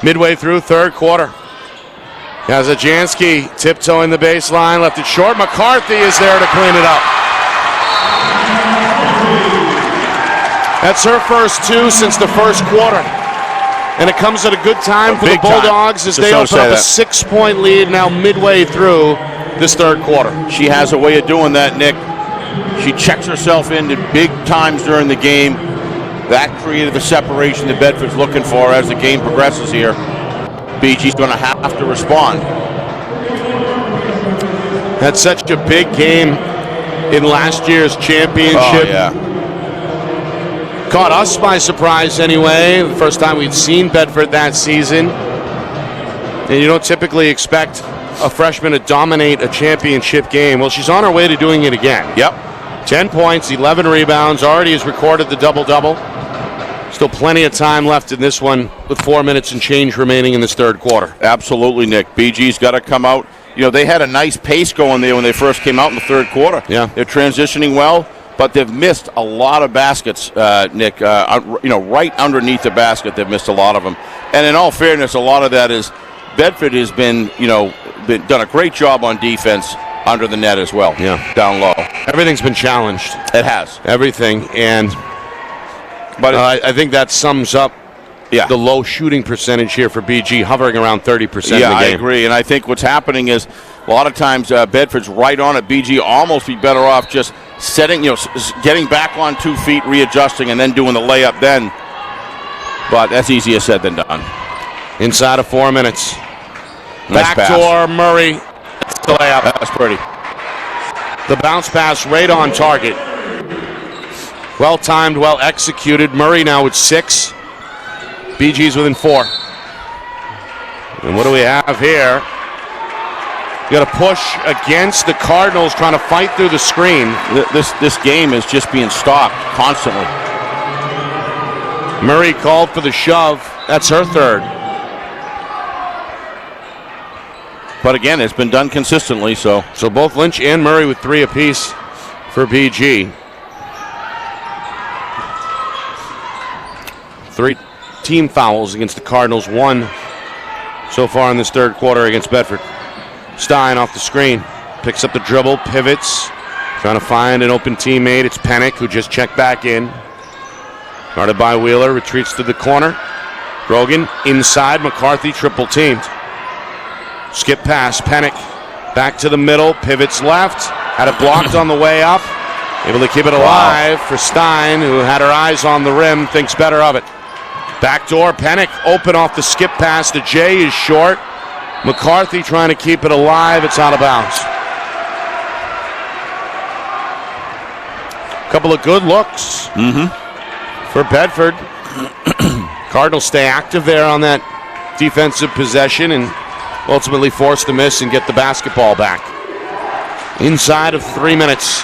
[SPEAKER 1] Midway through third quarter. Kazajanski tiptoeing the baseline, left it short. McCarthy is there to clean it up. That's her first two since the first quarter. And it comes at a good time for the Bulldogs as they open up a 6-point lead now midway through this third quarter.
[SPEAKER 2] She has a way of doing that, Nick. She checks herself into big times during the game. That created the separation that Bedford's looking for as the game progresses here. BG's going to have to respond.
[SPEAKER 1] Had such a big game in last year's championship.
[SPEAKER 2] Oh, yeah.
[SPEAKER 1] Caught us by surprise anyway. The first time we'd seen Bedford that season. And you don't typically expect a freshman to dominate a championship game. Well, she's on her way to doing it again.
[SPEAKER 2] Yep.
[SPEAKER 1] 10 points, 11 rebounds, already has recorded the double-double. Still plenty of time left in this one with 4 minutes and change remaining in this third quarter.
[SPEAKER 2] Absolutely, Nick. BG's got to come out. You know, they had a nice pace going there when they first came out in the third quarter.
[SPEAKER 1] Yeah.
[SPEAKER 2] They're transitioning well, but they've missed a lot of baskets, Nick. Right underneath the basket, they've missed a lot of them. And in all fairness, a lot of that is Bedford has been done a great job on defense under the net as well.
[SPEAKER 1] Yeah.
[SPEAKER 2] Down low.
[SPEAKER 1] Everything's been challenged.
[SPEAKER 2] It has.
[SPEAKER 1] Everything. But I think that sums up the low shooting percentage here for BG, hovering around 30% in the game.
[SPEAKER 2] Yeah, I agree. And I think what's happening is a lot of times Bedford's right on it. BG almost be better off just setting, getting back on 2 feet, readjusting, and then doing the layup then. But that's easier said than done.
[SPEAKER 1] Inside of 4 minutes.
[SPEAKER 2] Nice
[SPEAKER 1] Backdoor Murray. That's the layup.
[SPEAKER 2] That's pretty.
[SPEAKER 1] The bounce pass right on target. Well timed, well executed. Murray now with 6. BG's within 4. And what do we have here? You got a push against the Cardinals trying to fight through the screen.
[SPEAKER 2] This game is just being stopped constantly.
[SPEAKER 1] Murray called for the shove. That's her third.
[SPEAKER 2] But again, it's been done consistently. So
[SPEAKER 1] both Lynch and Murray with 3 apiece for BG. 3 team fouls against the Cardinals. 1 so far in this third quarter against Bedford. Stein off the screen. Picks up the dribble, pivots. Trying to find an open teammate. It's Pennick who just checked back in. Guarded by Wheeler. Retreats to the corner. Grogan inside. McCarthy triple teamed. Skip pass. Pennick back to the middle. Pivots left. Had it blocked on the way up. Able to keep it alive for Stein, who had her eyes on the rim, thinks better of it. Backdoor, Pennick open off the skip pass to Jay is short. McCarthy trying to keep it alive. It's out of bounds. Couple of good looks for Bedford. Cardinals stay active there on that defensive possession and ultimately force the miss and get the basketball back. Inside of 3 minutes.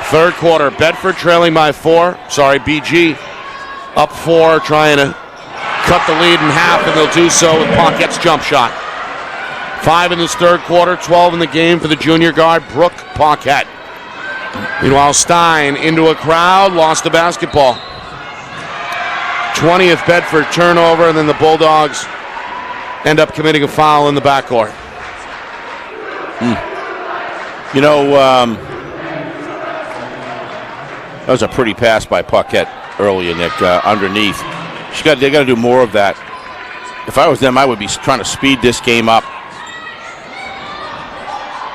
[SPEAKER 1] Third quarter, Bedford trailing by 4. BG up 4, trying to cut the lead in half, and they'll do so with Paquette's jump shot. 5 in this third quarter, 12 in the game for the junior guard, Brooke Paquette. Meanwhile, Stein into a crowd, lost the basketball. 20th Bedford turnover, and then the Bulldogs end up committing a foul in the backcourt.
[SPEAKER 2] You know, that was a pretty pass by Paquette earlier, Nick, underneath. They got to do more of that. If I was them, I would be trying to speed this game up.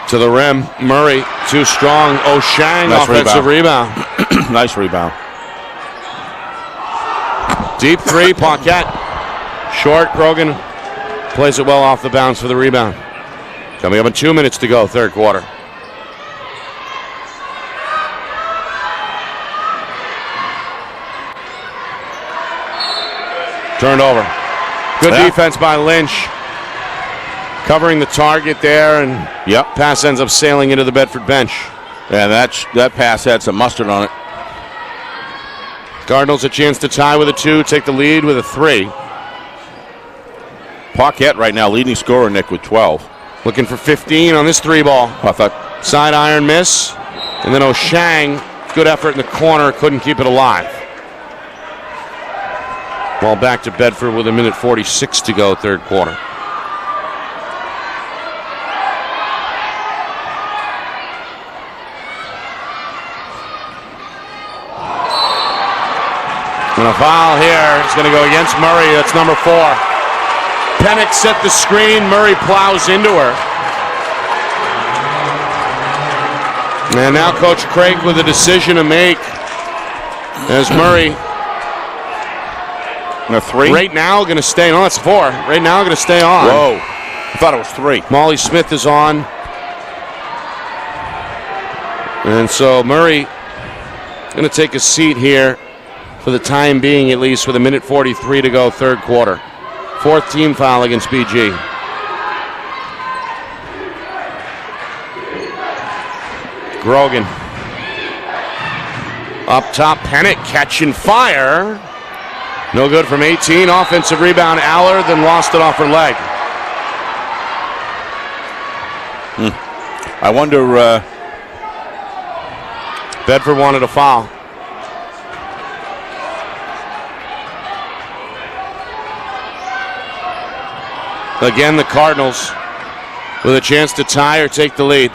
[SPEAKER 1] To the rim, Murray, too strong. O'Shang, nice offensive rebound.
[SPEAKER 2] Nice rebound.
[SPEAKER 1] Deep three, Paquette. Short, Grogan plays it well off the bounce for the rebound. Coming up in 2 minutes to go, third quarter. Turned over. Good defense by Lynch. Covering the target there, and pass ends up sailing into the Bedford bench.
[SPEAKER 2] Yeah, that pass had some mustard on it.
[SPEAKER 1] Cardinals a chance to tie with a 2, take the lead with a 3.
[SPEAKER 2] Paquette right now leading scorer, Nick, with 12.
[SPEAKER 1] Looking for 15 on this 3 ball.
[SPEAKER 2] I thought
[SPEAKER 1] side iron miss, and then O'Shang, good effort in the corner, couldn't keep it alive. Ball back to Bedford with 1:46 to go, third quarter. And a foul here. It's going to go against Murray. That's number 4. Pennick set the screen. Murray plows into her. And now Coach Craig with a decision to make. As Murray.
[SPEAKER 2] A 3?
[SPEAKER 1] Right now going to stay on. That's 4. Right now going to stay on.
[SPEAKER 2] Whoa. I thought it was 3.
[SPEAKER 1] Molly Smith is on. And so Murray going to take a seat here. For the time being, at least, with 1:43 to go, third quarter. 4th team foul against BG. Grogan. Up top, Pennick catching fire. No good from 18. Offensive rebound, Aller, then lost it off her leg.
[SPEAKER 2] I wonder.
[SPEAKER 1] Bedford wanted a foul. Again, the Cardinals with a chance to tie or take the lead.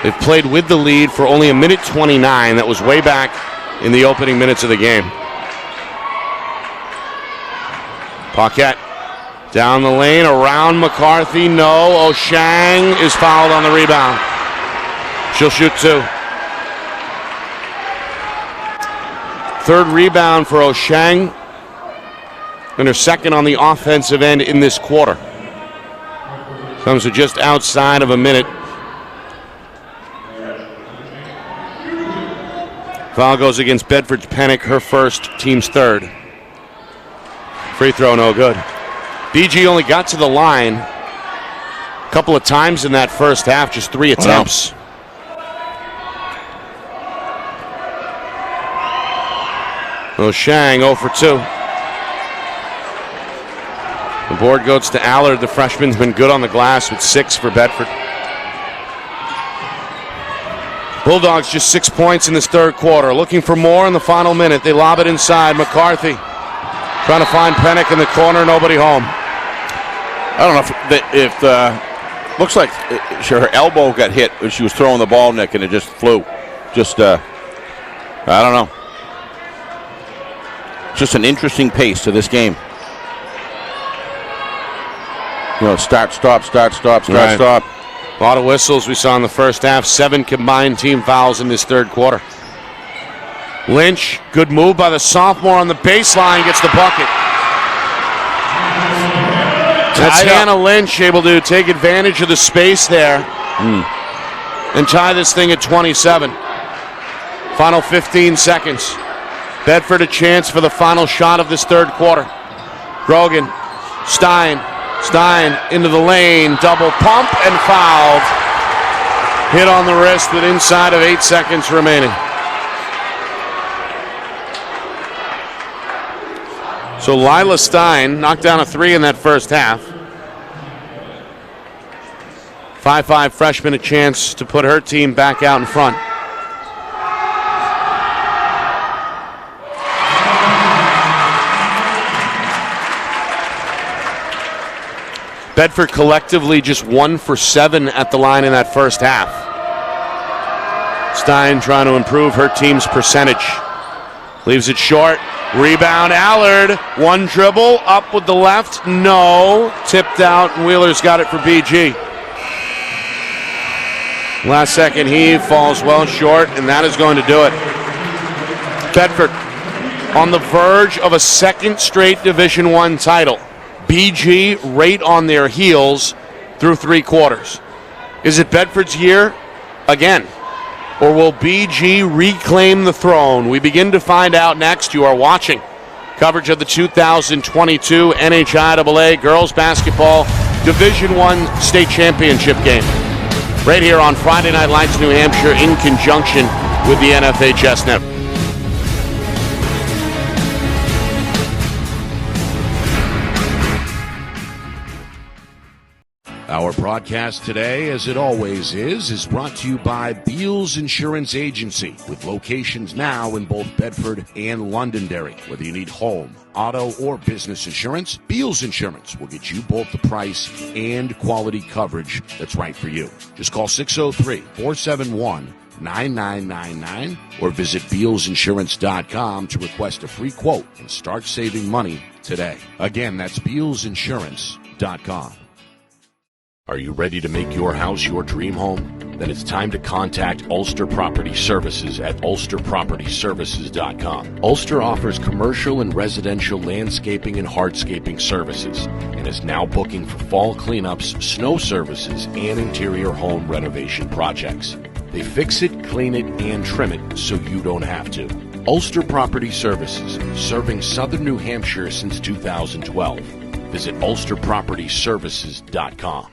[SPEAKER 1] They've played with the lead for only 1:29. That was way back in the opening minutes of the game. Paquette down the lane, around McCarthy. No, O'Shang is fouled on the rebound. She'll shoot 2. Third rebound for O'Shang. And her second on the offensive end in this quarter. Comes to just outside of a minute. Foul goes against Bedford's Pennick, her first, team's third. Free throw, no good. BG only got to the line a couple of times in that first half, just 3 attempts. O'Shang 0 for 2. The board goes to Allard. The freshman's been good on the glass with 6 for Bedford. Bulldogs just 6 points in this third quarter. Looking for more in the final minute. They lob it inside. McCarthy trying to find Pennick in the corner. Nobody home.
[SPEAKER 2] I don't know if looks like her elbow got hit when she was throwing the ball, Nick, and it just flew. Just I don't know. Just an interesting pace to this game. You know, start, stop, start, stop, start, stop.
[SPEAKER 1] A lot of whistles we saw in the first half. 7 combined team fouls in this third quarter. Lynch, good move by the sophomore on the baseline, gets the bucket. That's Hannah Lynch able to take advantage of the space there and tie this thing at 27. Final 15 seconds. Bedford a chance for the final shot of this third quarter. Grogan, Stein into the lane, double pump and fouled. Hit on the wrist with inside of 8 seconds remaining. So Lila Stein knocked down a 3 in that first half. 5'5" freshman a chance to put her team back out in front. Bedford collectively just 1 for 7 at the line in that first half. Stein trying to improve her team's percentage. Leaves it short. Rebound, Allard. One dribble, up with the left. No. Tipped out, and Wheeler's got it for BG. Last second heave, falls well short, and that is going to do it. Bedford on the verge of a second straight Division I title. BG right on their heels through 3 quarters. Is it Bedford's year again? Or will BG reclaim the throne? We begin to find out next. You are watching coverage of the 2022 NHIAA Girls Basketball Division I State Championship game. Right here on Friday Night Lights, New Hampshire, in conjunction with the NFHS Network.
[SPEAKER 4] Our broadcast today, as it always is brought to you by Beals Insurance Agency, with locations now in both Bedford and Londonderry. Whether you need home, auto, or business insurance, Beals Insurance will get you both the price and quality coverage that's right for you. Just call 603-471-9999 or visit BealsInsurance.com to request a free quote and start saving money today. Again, that's BealsInsurance.com. Are you ready to make your house your dream home? Then it's time to contact Ulster Property Services at ulsterpropertyservices.com. Ulster offers commercial and residential landscaping and hardscaping services and is now booking for fall cleanups, snow services, and interior home renovation projects. They fix it, clean it, and trim it so you don't have to. Ulster Property Services, serving southern New Hampshire since 2012. Visit ulsterpropertyservices.com.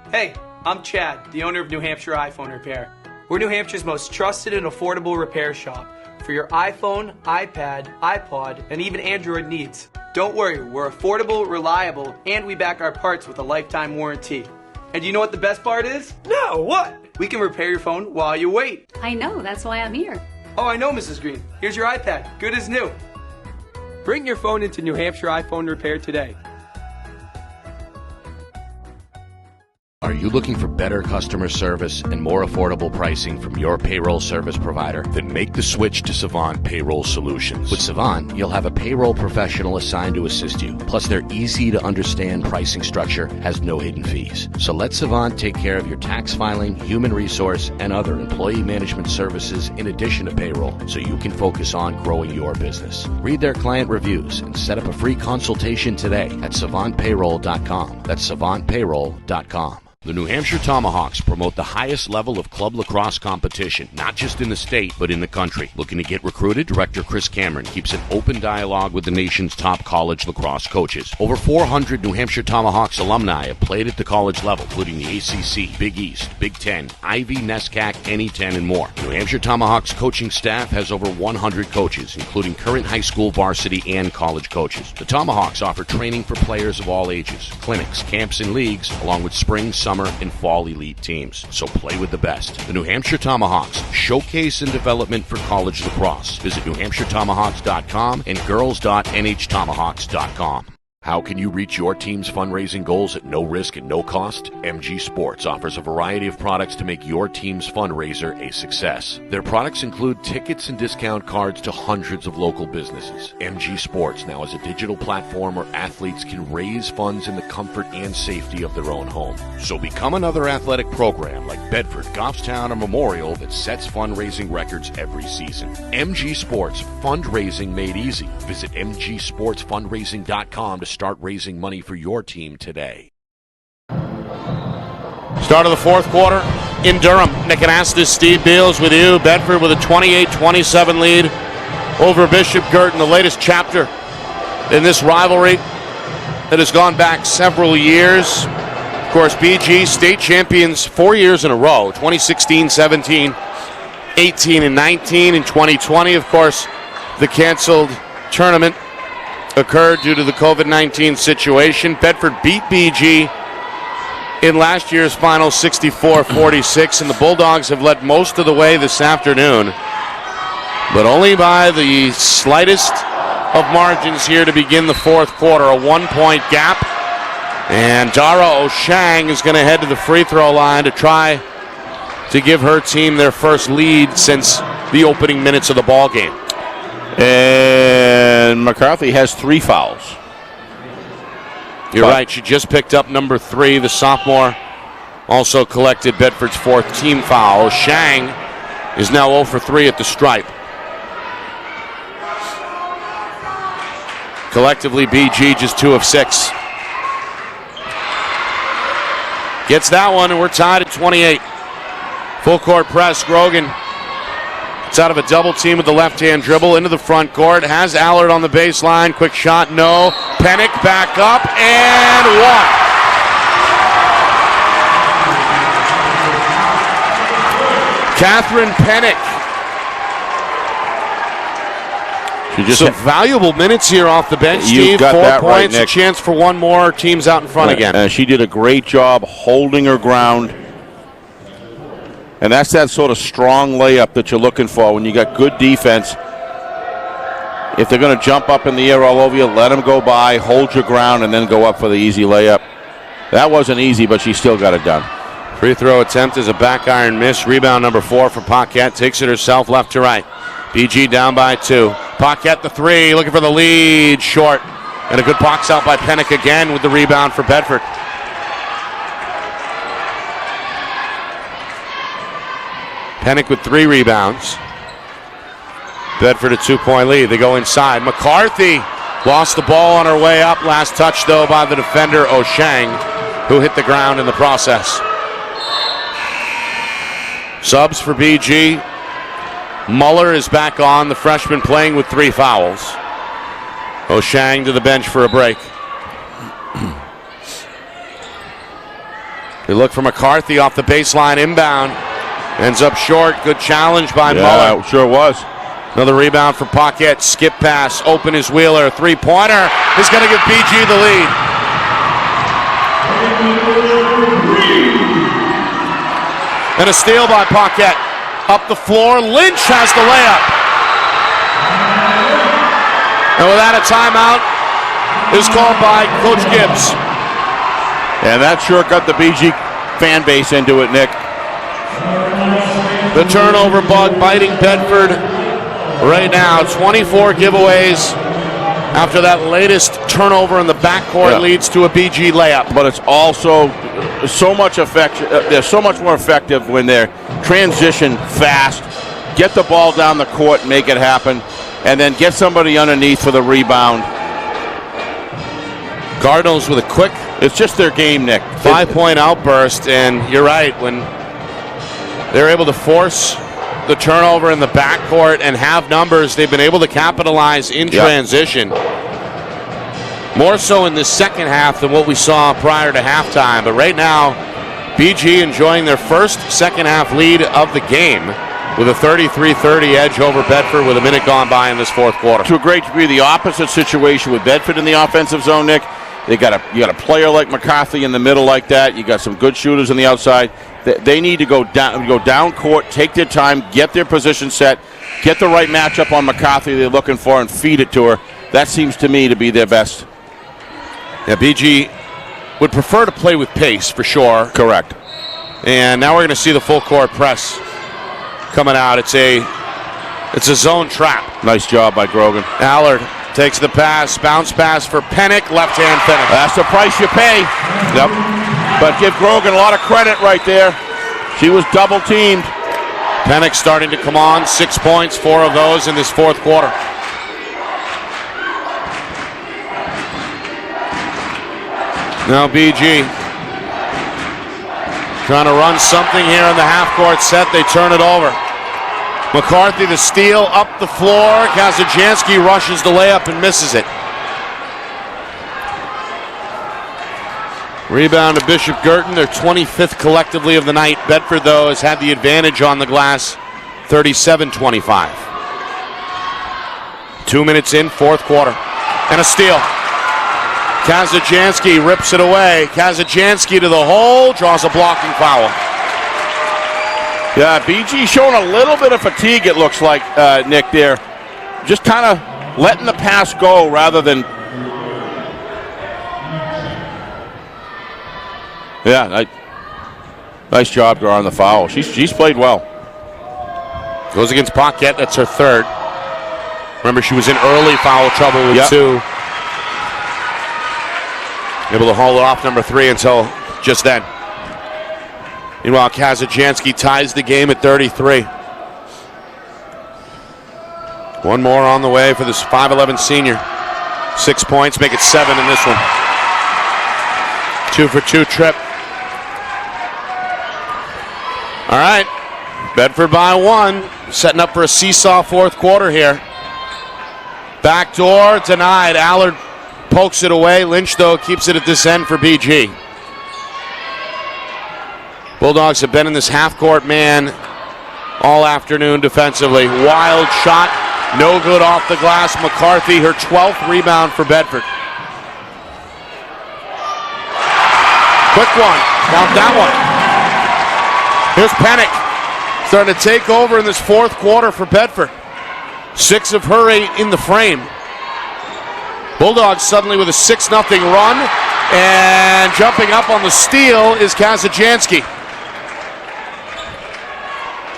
[SPEAKER 3] Hey, I'm Chad, the owner of New Hampshire iPhone Repair. We're New Hampshire's most trusted and affordable repair shop for your iPhone, iPad, iPod, and even Android needs. Don't worry, we're affordable, reliable, and we back our parts with a lifetime warranty. And you know what the best part is? No, what? We can repair your phone while you wait.
[SPEAKER 5] I know, that's why I'm here.
[SPEAKER 3] Oh, I know, Mrs. Green. Here's your iPad, good as new. Bring your phone into New Hampshire iPhone Repair today.
[SPEAKER 4] Are you looking for better customer service and more affordable pricing from your payroll service provider? Then make the switch to Savant Payroll Solutions. With Savant, you'll have a payroll professional assigned to assist you. Plus, their easy-to-understand pricing structure has no hidden fees. So let Savant take care of your tax filing, human resource, and other employee management services in addition to payroll, so you can focus on growing your business. Read their client reviews and set up a free consultation today at savantpayroll.com. That's savantpayroll.com. The New Hampshire Tomahawks promote the highest level of club lacrosse competition, not just in the state, but in the country. Looking to get recruited? Director Chris Cameron keeps an open dialogue with the nation's top college lacrosse coaches. Over 400 New Hampshire Tomahawks alumni have played at the college level, including the ACC, Big East, Big Ten, Ivy, NESCAC, NE10, and more. New Hampshire Tomahawks coaching staff has over 100 coaches, including current high school, varsity, and college coaches. The Tomahawks offer training for players of all ages, clinics, camps, and leagues, along with spring, summer, and fall elite teams. So play with the best. The New Hampshire Tomahawks, showcase and development for college lacrosse. Visit NewHampshireTomahawks.com and girls.nhtomahawks.com. How can you reach your team's fundraising goals at no risk and no cost? MG Sports offers a variety of products to make your team's fundraiser a success. Their products include tickets and discount cards to hundreds of local businesses. MG Sports now has a digital platform where athletes can raise funds in the comfort and safety of their own home. So become another athletic program like Bedford, Goffstown, or Memorial that sets fundraising records every season. MG Sports, fundraising made easy. Visit mgsportsfundraising.com to start raising money for your team today.
[SPEAKER 1] Start of the fourth quarter in Durham. Nick Anastas, Steve Beals with you. Bedford with a 28-27 lead over Bishop Guertin, the latest chapter in this rivalry that has gone back several years. Of course, BG state champions 4 years in a row, 2016, 17, 18, and 19. In 2020, of course, the canceled tournament occurred due to the COVID-19 situation. Bedford beat BG in last year's final 64-46, and the Bulldogs have led most of the way this afternoon, but only by the slightest of margins here to begin the fourth quarter. A 1-point gap, and Dara Oshang is going to head to the free throw line to try to give her team their first lead since the opening minutes of the ball game.
[SPEAKER 2] And McCarthy has 3 fouls.
[SPEAKER 1] You're right. She just picked up number 3. The sophomore also collected Bedford's 4th team foul. Shang is now 0 for 3 at the stripe. Collectively, BG just 2 of 6. Gets that one, and we're tied at 28. Full court press. Grogan. It's out of a double team with the left-hand dribble into the front court. Has Allard on the baseline. Quick shot, no. Pennick back up and one. Catherine Pennick. Some valuable minutes here off the bench, Steve. 4 points, right, a chance for one more. Team's out in front again.
[SPEAKER 2] She did a great job holding her ground. And that's that sort of strong layup that you're looking for when you got good defense. If they're going to jump up in the air all over you, let them go by, hold your ground, and then go up for the easy layup. That wasn't easy, but she still got it done.
[SPEAKER 1] Free throw attempt is a back iron miss. Rebound number 4 for Paquette. Takes it herself left to right. BG down by 2. Paquette the 3, looking for the lead. Short. And a good box out by Pennick again with the rebound for Bedford. Pennick with 3 rebounds. Bedford a 2-point lead. They go inside. McCarthy lost the ball on her way up. Last touch, though, by the defender, Oshang, who hit the ground in the process. Subs for BG. Muller is back on, the freshman playing with 3 fouls. Oshang to the bench for a break. They look for McCarthy off the baseline inbound. Ends up short. Good challenge by Muller.
[SPEAKER 2] Sure was.
[SPEAKER 1] Another rebound for Paquette. Skip pass. Open is Wheeler. 3-pointer is going to give BG the lead. And a steal by Paquette. Up the floor. Lynch has the layup. And without a timeout is called by Coach Gibbs.
[SPEAKER 2] And that sure got the BG fan base into it, Nick.
[SPEAKER 1] The turnover bug biting Bedford right now. 24 giveaways after that latest turnover in the backcourt leads to a BG layup.
[SPEAKER 2] But it's also so much effective. They're so much more effective when they're transition fast, get the ball down the court, make it happen, and then get somebody underneath for the rebound.
[SPEAKER 1] Cardinals with a quick.
[SPEAKER 2] It's just their game, Nick.
[SPEAKER 1] 5-point outburst, and you're right. When they're able to force the turnover in the backcourt and have numbers, they've been able to capitalize in transition. More so in the second half than what we saw prior to halftime. But right now, BG enjoying their first second half lead of the game with a 33-30 edge over Bedford with a minute gone by in this fourth quarter.
[SPEAKER 2] To a great degree, the opposite situation with Bedford in the offensive zone, Nick. You got a player like McCarthy in the middle like that. You got some good shooters on the outside. They need to go down court, take their time, get their position set, get the right matchup on McCarthy they're looking for, and feed it to her. That seems to me to be their best.
[SPEAKER 1] Yeah, BG would prefer to play with pace for sure.
[SPEAKER 2] Correct.
[SPEAKER 1] And now we're going to see the full court press coming out. It's a zone trap.
[SPEAKER 2] Nice job by Grogan.
[SPEAKER 1] Allard takes the pass, bounce pass for Pennick, left-hand finish.
[SPEAKER 2] That's the price you pay. Yep. But give Grogan a lot of credit right there. She was double teamed.
[SPEAKER 1] Pennick starting to come on, 6 points, 4 of those in this fourth quarter. Now BG trying to run something here in the half-court set. They turn it over. McCarthy the steal up the floor. Kazajanski rushes the layup and misses it. Rebound to Bishop Guertin, their 25th collectively of the night. Bedford, though, has had the advantage on the glass, 37-25. 2 minutes in, fourth quarter. And a steal. Kazajanski rips it away. Kazajanski to the hole, draws a blocking foul.
[SPEAKER 2] Yeah, BG showing a little bit of fatigue, it looks like, Nick, there. Just kind of letting the pass go rather than... Yeah, nice job drawing the foul. She's played well.
[SPEAKER 1] Goes against Paquette, that's her third. Remember, she was in early foul trouble with 2. Able to haul it off number 3 until just then. Meanwhile, Kazajanski ties the game at 33. One more on the way for this 5'11 senior. 6 points, make it 7 in this one. 2 for 2 trip. All right, Bedford by 1. Setting up for a seesaw fourth quarter here. Backdoor denied. Allard pokes it away. Lynch, though, keeps it at this end for BG. Bulldogs have been in this half-court man all afternoon defensively. Wild shot, no good off the glass. McCarthy, her 12th rebound for Bedford. Quick one, count that one. Here's Pennick, starting to take over in this fourth quarter for Bedford. 6 of her 8 in the frame. Bulldogs suddenly with a 6-0 run, and jumping up on the steal is Kazajanski.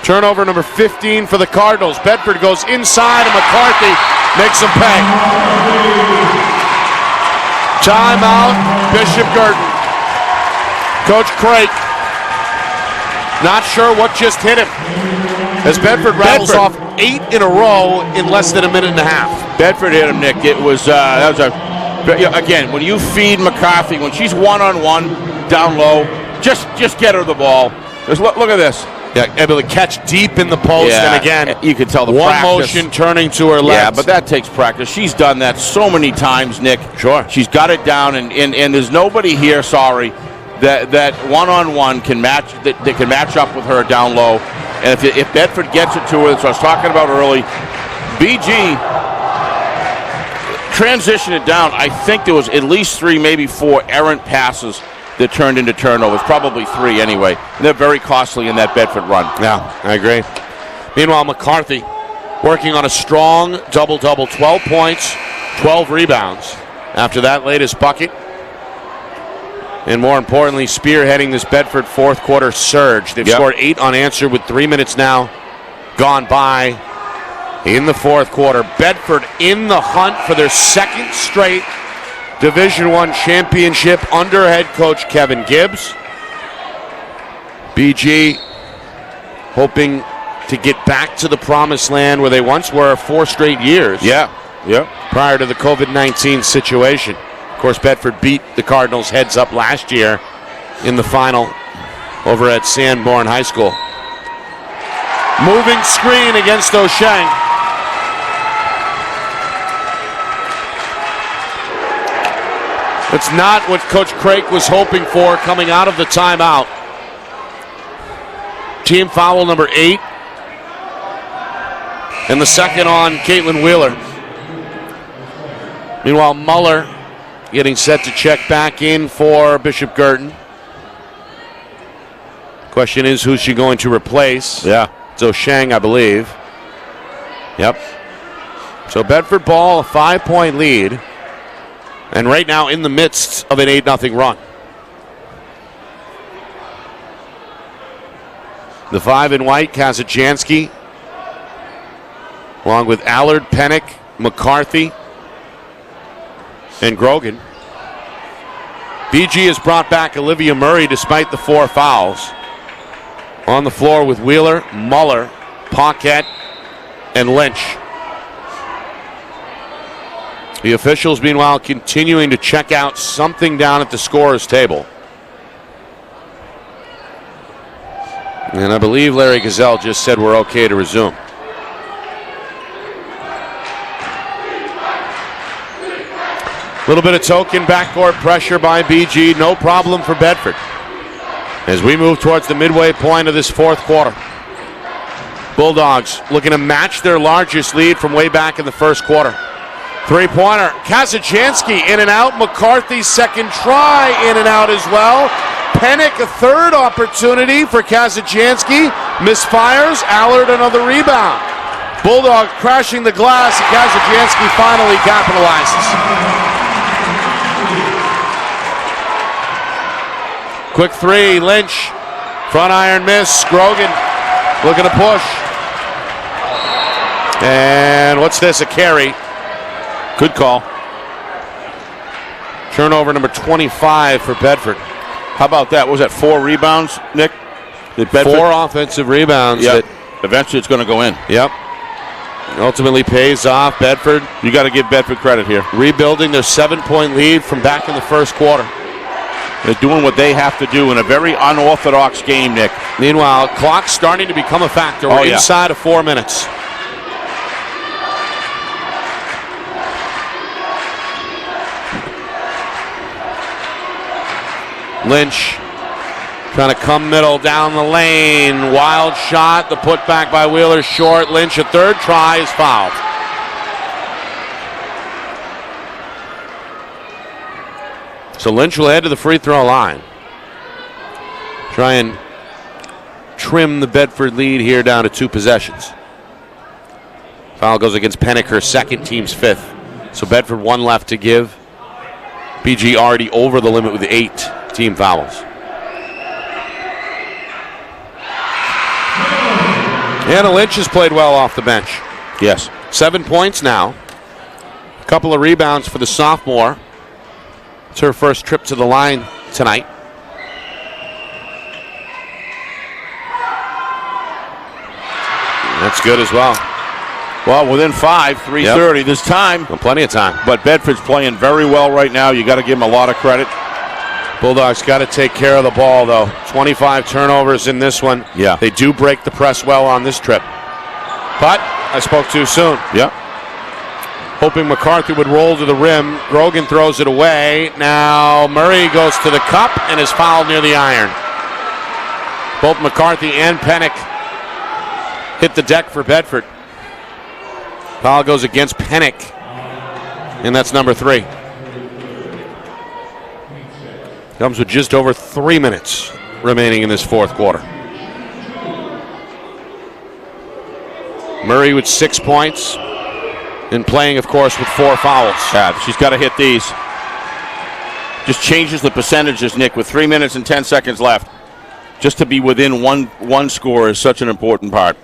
[SPEAKER 1] Turnover number 15 for the Cardinals. Bedford goes inside, and McCarthy makes them pay. Timeout, Bishop Guertin. Coach Craig, not sure what just hit him, as Bedford rattles off 8 in a row in less than a minute and a half.
[SPEAKER 2] Bedford hit him, Nick. It was, that was again, when you feed McCarthy, when she's one-on-one, down low, just get her the ball. Look at this.
[SPEAKER 1] Yeah, able to catch deep in the post, and again,
[SPEAKER 2] you can tell the
[SPEAKER 1] one
[SPEAKER 2] practice.
[SPEAKER 1] Motion turning to her left.
[SPEAKER 2] Yeah, but that takes practice. She's done that so many times, Nick.
[SPEAKER 1] Sure.
[SPEAKER 2] She's got it down, and there's nobody here, that one-on-one can match that can match up with her down low. And if Bedford gets it to her, that's what I was talking about early, BG transitioned it down. I think there was at least 3, maybe 4 errant passes that turned into turnovers, probably 3 anyway. And they're very costly in that Bedford run.
[SPEAKER 1] Yeah, I agree. Meanwhile, McCarthy working on a strong double-double, 12 points, 12 rebounds after that latest bucket. And more importantly, spearheading this Bedford fourth quarter surge. They've scored 8 unanswered with 3 minutes now gone by in the fourth quarter. Bedford in the hunt for their second straight Division I championship under head coach Kevin Gibbs. BG hoping to get back to the promised land where they once were 4 straight years. Prior to the COVID-19 situation. Of course, Bedford beat the Cardinals heads up last year in the final over at Sanborn High School. Moving screen against O'Shea. It's not what Coach Craig was hoping for coming out of the timeout. Team foul number 8. And the second on Caitlin Wheeler. Meanwhile, Muller getting set to check back in for Bishop Guertin. Question is, who's she going to replace? It's O'Shang, I believe. Yep. So Bedford ball, a 5-point lead. And right now in the midst of an 8-0 run. The 5 in white, Kazajanski, along with Allard, Pennick, McCarthy, and Grogan. BG has brought back Olivia Murray despite the 4 fouls. On the floor with Wheeler, Muller, Paquette, and Lynch. The officials, meanwhile, continuing to check out something down at the scorer's table. And I believe Larry Gazelle just said we're okay to resume. A little bit of token backcourt pressure by BG. No problem for Bedford as we move towards the midway point of this fourth quarter. Bulldogs looking to match their largest lead from way back in the first quarter. Three-pointer. Kazajanski in and out. McCarthy's second try in and out as well. Pennick, a third opportunity for Kazajanski. Misfires. Allard, another rebound. Bulldogs crashing the glass, and Kazajanski finally capitalizes. Quick three. Lynch. Front iron miss. Grogan looking to push. And what's this? A carry. Good call. Turnover number 25 for Bedford.
[SPEAKER 2] How about that? What was that, 4 rebounds, Nick?
[SPEAKER 1] 4 offensive rebounds.
[SPEAKER 2] Yep. Eventually it's going to go in.
[SPEAKER 1] Yep. Ultimately pays off. Bedford.
[SPEAKER 2] You got to give Bedford credit here.
[SPEAKER 1] Rebuilding their 7-point lead from back in the first quarter.
[SPEAKER 2] They're doing what they have to do in a very unorthodox game, Nick.
[SPEAKER 1] Meanwhile, clock's starting to become a factor. We're inside of 4 minutes. Lynch trying to come middle down the lane. Wild shot. The putback by Wheeler short. Lynch, a third try, is fouled. So Lynch will head to the free throw line. Try and trim the Bedford lead here down to 2 possessions. Foul goes against Pennick, her second, team's 5th. So Bedford 1 left to give. BG already over the limit with 8 team fouls. Anna Lynch has played well off the bench.
[SPEAKER 2] Yes.
[SPEAKER 1] 7 points now. A couple of rebounds for the sophomore. It's her first trip to the line tonight. That's good as well.
[SPEAKER 2] Well, within 5, 3:30 this time.
[SPEAKER 1] Well, plenty of time.
[SPEAKER 2] But Bedford's playing very well right now. You got to give them a lot of credit.
[SPEAKER 1] Bulldogs got to take care of the ball, though. 25 turnovers in this one.
[SPEAKER 2] Yeah.
[SPEAKER 1] They do break the press well on this trip. But I spoke too soon.
[SPEAKER 2] Yeah.
[SPEAKER 1] Hoping McCarthy would roll to the rim. Grogan throws it away. Now Murray goes to the cup and is fouled near the iron. Both McCarthy and Pennick hit the deck for Bedford. Foul goes against Pennick, and that's number 3. Comes with just over 3 minutes remaining in this fourth quarter. Murray with 6 points, and playing, of course, with 4 fouls.
[SPEAKER 2] Yeah, she's got to hit these. Just changes the percentages, Nick, with 3 minutes and 10 seconds left. Just to be within one score is such an important part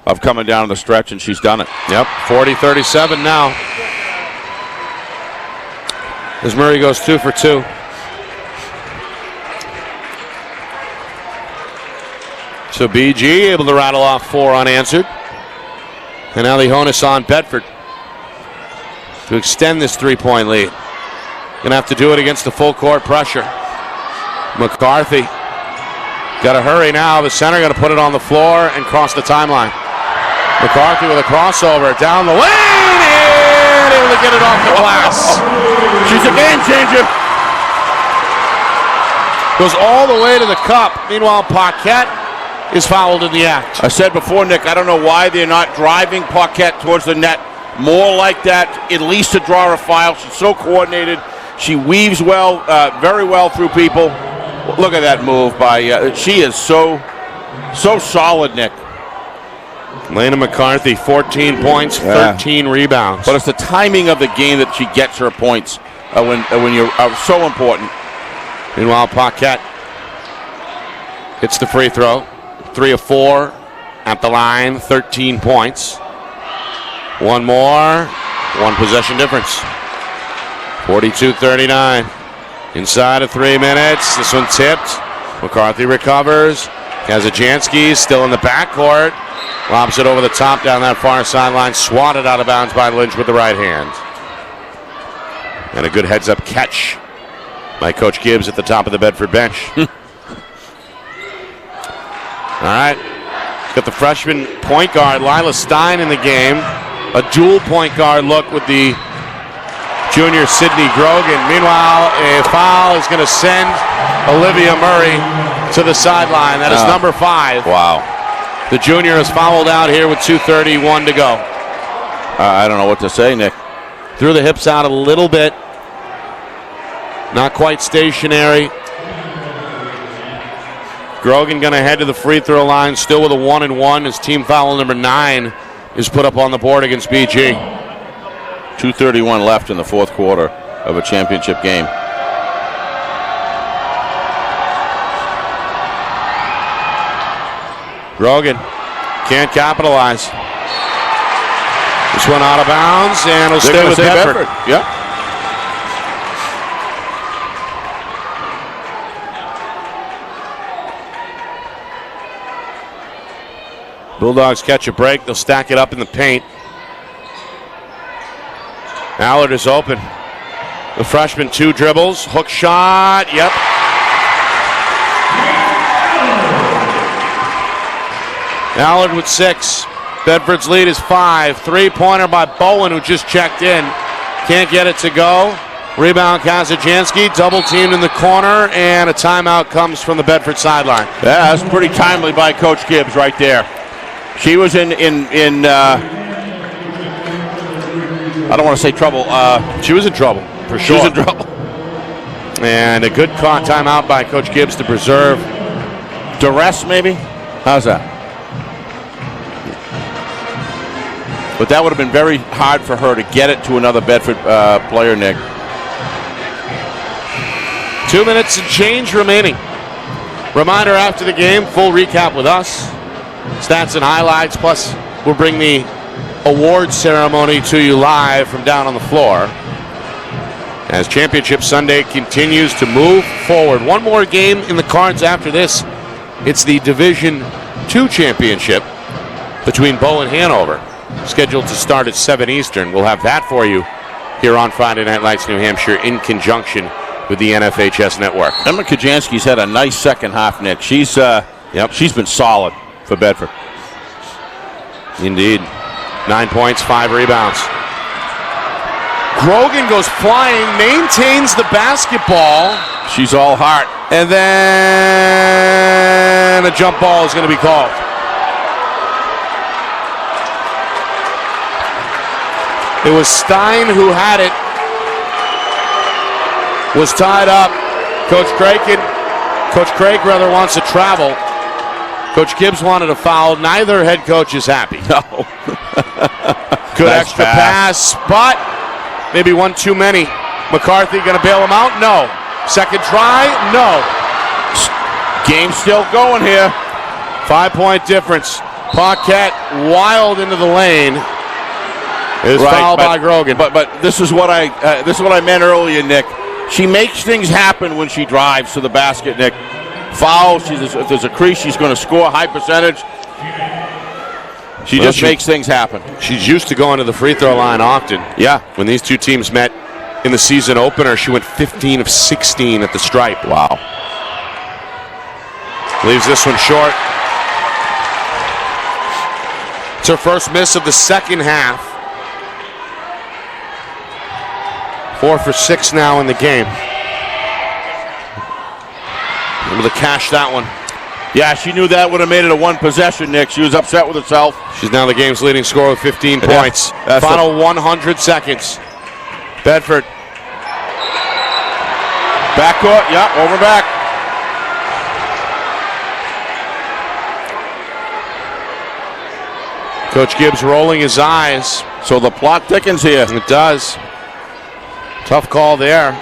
[SPEAKER 2] of coming down the stretch, and she's done it.
[SPEAKER 1] Yep, 40-37 now. As Murray goes 2 for 2. So BG able to rattle off 4 unanswered. And now the onus on Bedford to extend this 3-point lead. Gonna have to do it against the full court pressure. McCarthy got to hurry now. The center going to put it on the floor and cross the timeline. McCarthy with a crossover down the lane and able to get it off the glass.
[SPEAKER 2] She's a game changer.
[SPEAKER 1] Goes all the way to the cup. Meanwhile, Paquette is fouled in the act.
[SPEAKER 2] I said before, Nick, I don't know why they're not driving Paquette towards the net more like that, at least to draw a foul. She's so coordinated. She weaves well, very well through people. Look at that move by, she is so solid, Nick.
[SPEAKER 1] Lena McCarthy, 14 points, 13 rebounds.
[SPEAKER 2] But it's the timing of the game that she gets her points. when you're so important.
[SPEAKER 1] Meanwhile, Paquette hits the free throw. 3 of 4 at the line, 13 points. One more, one possession difference. 42-39. Inside of 3 minutes. This one tipped. McCarthy recovers. Kazajanski still in the backcourt. Lobs it over the top down that far sideline. Swatted out of bounds by Lynch with the right hand. And a good heads-up catch by Coach Gibbs at the top of the Bedford bench. All right. Got the freshman point guard, Lila Stein, in the game. A dual point guard look with the junior Sidney Grogan. Meanwhile, a foul is going to send Olivia Murray to the sideline. That is number 5.
[SPEAKER 2] Wow.
[SPEAKER 1] The junior is fouled out here with 2:31 to go.
[SPEAKER 2] I don't know what to say, Nick.
[SPEAKER 1] Threw the hips out a little bit. Not quite stationary. Grogan going to head to the free throw line, still with a 1-and-1. His team foul number 9 is put up on the board against BG.
[SPEAKER 2] 2:31 left in the fourth quarter of a championship game.
[SPEAKER 1] Grogan can't capitalize. This one out of bounds, and it'll stay with Bedford.
[SPEAKER 2] Yeah.
[SPEAKER 1] Bulldogs catch a break. They'll stack it up in the paint. Allard is open. The freshman, 2 dribbles. Hook shot. Yep. Allard with 6. Bedford's lead is 5. 3-pointer by Bowen, who just checked in. Can't get it to go. Rebound, Kazajanski. Double teamed in the corner, and a timeout comes from the Bedford sideline.
[SPEAKER 2] Yeah, that's pretty timely by Coach Gibbs right there. She was in I don't want to say trouble.
[SPEAKER 1] She was in trouble, for sure.
[SPEAKER 2] She was in trouble.
[SPEAKER 1] And a good caught timeout by Coach Gibbs to preserve.
[SPEAKER 2] Duress, maybe? How's that? But that would have been very hard for her to get it to another Bedford player, Nick.
[SPEAKER 1] 2 minutes and change remaining. Reminder after the game, full recap with us. Stats and highlights, plus we'll bring the award ceremony to you live from down on the floor. As Championship Sunday continues to move forward. One more game in the cards after this. It's the Division II Championship between Bow and Hanover, scheduled to start at 7 Eastern. We'll have that for you here on Friday Night Lights New Hampshire in conjunction with the NFHS Network.
[SPEAKER 2] Emma Kajanski's had a nice second half, Nick. She's been solid for Bedford.
[SPEAKER 1] Indeed. 9 points, 5 rebounds. Grogan goes flying, maintains the basketball.
[SPEAKER 2] She's all heart.
[SPEAKER 1] And then a jump ball is going to be called. It was Stein who had it. Was tied up. Coach Craig wants to travel. Coach Gibbs wanted a foul. Neither head coach is happy.
[SPEAKER 2] No.
[SPEAKER 1] Good nice extra pass, but maybe one too many. McCarthy going to bail him out? No. Second try? No.
[SPEAKER 2] Game still going here.
[SPEAKER 1] 5-point difference. Paquette wild into the lane. Is fouled by Grogan.
[SPEAKER 2] But this is what I meant earlier, Nick. She makes things happen when she drives to the basket, Nick. Foul. If there's a crease, she's going to score high percentage. She makes things happen.
[SPEAKER 1] She's used to going to the free throw line often.
[SPEAKER 2] Yeah.
[SPEAKER 1] When these two teams met in the season opener, she went 15 of 16 at the stripe.
[SPEAKER 2] Wow.
[SPEAKER 1] Leaves this one short. It's her first miss of the second half. 4 for 6 now in the game. Able to cash that one.
[SPEAKER 2] Yeah, she knew that would have made it a one possession, Nick. She was upset with herself.
[SPEAKER 1] She's now the game's leading scorer with 15 points. Final 100 seconds. Bedford.
[SPEAKER 2] Backcourt, yeah, over back. Coach Gibbs rolling his eyes. So the plot thickens here.
[SPEAKER 1] It does. Tough call there.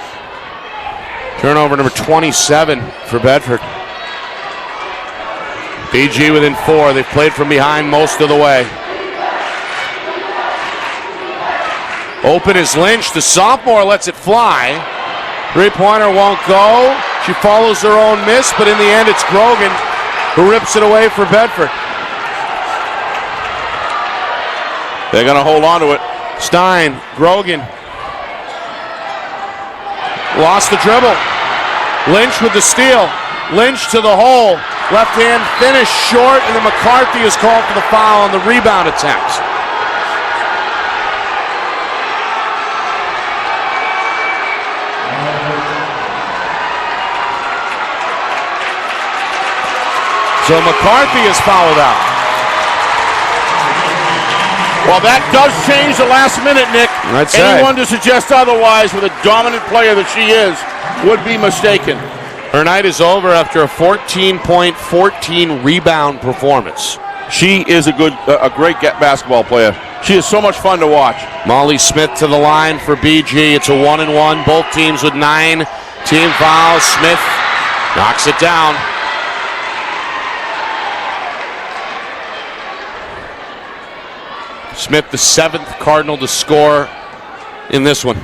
[SPEAKER 1] Turnover number 27 for Bedford. BG within 4. They've played from behind most of the way. Open is Lynch. The sophomore lets it fly. Three-pointer won't go. She follows her own miss, but in the end it's Grogan who rips it away for Bedford.
[SPEAKER 2] They're going to hold on to it.
[SPEAKER 1] Stein, Grogan. Lost the dribble. Lynch with the steal. Lynch to the hole. Left hand finish short, and then McCarthy is called for the foul on the rebound attempt. So McCarthy is fouled out.
[SPEAKER 2] Well, that does change the last minute, Nick. Anyone to suggest otherwise with a dominant player that she is would be mistaken.
[SPEAKER 1] Her night is over after a 14-point, 14-rebound performance.
[SPEAKER 2] She is a great basketball player. She is so much fun to watch.
[SPEAKER 1] Molly Smith to the line for BG. It's a 1-and-1. Both teams with 9 team fouls. Smith knocks it down. Smith, the 7th Cardinal to score in this one.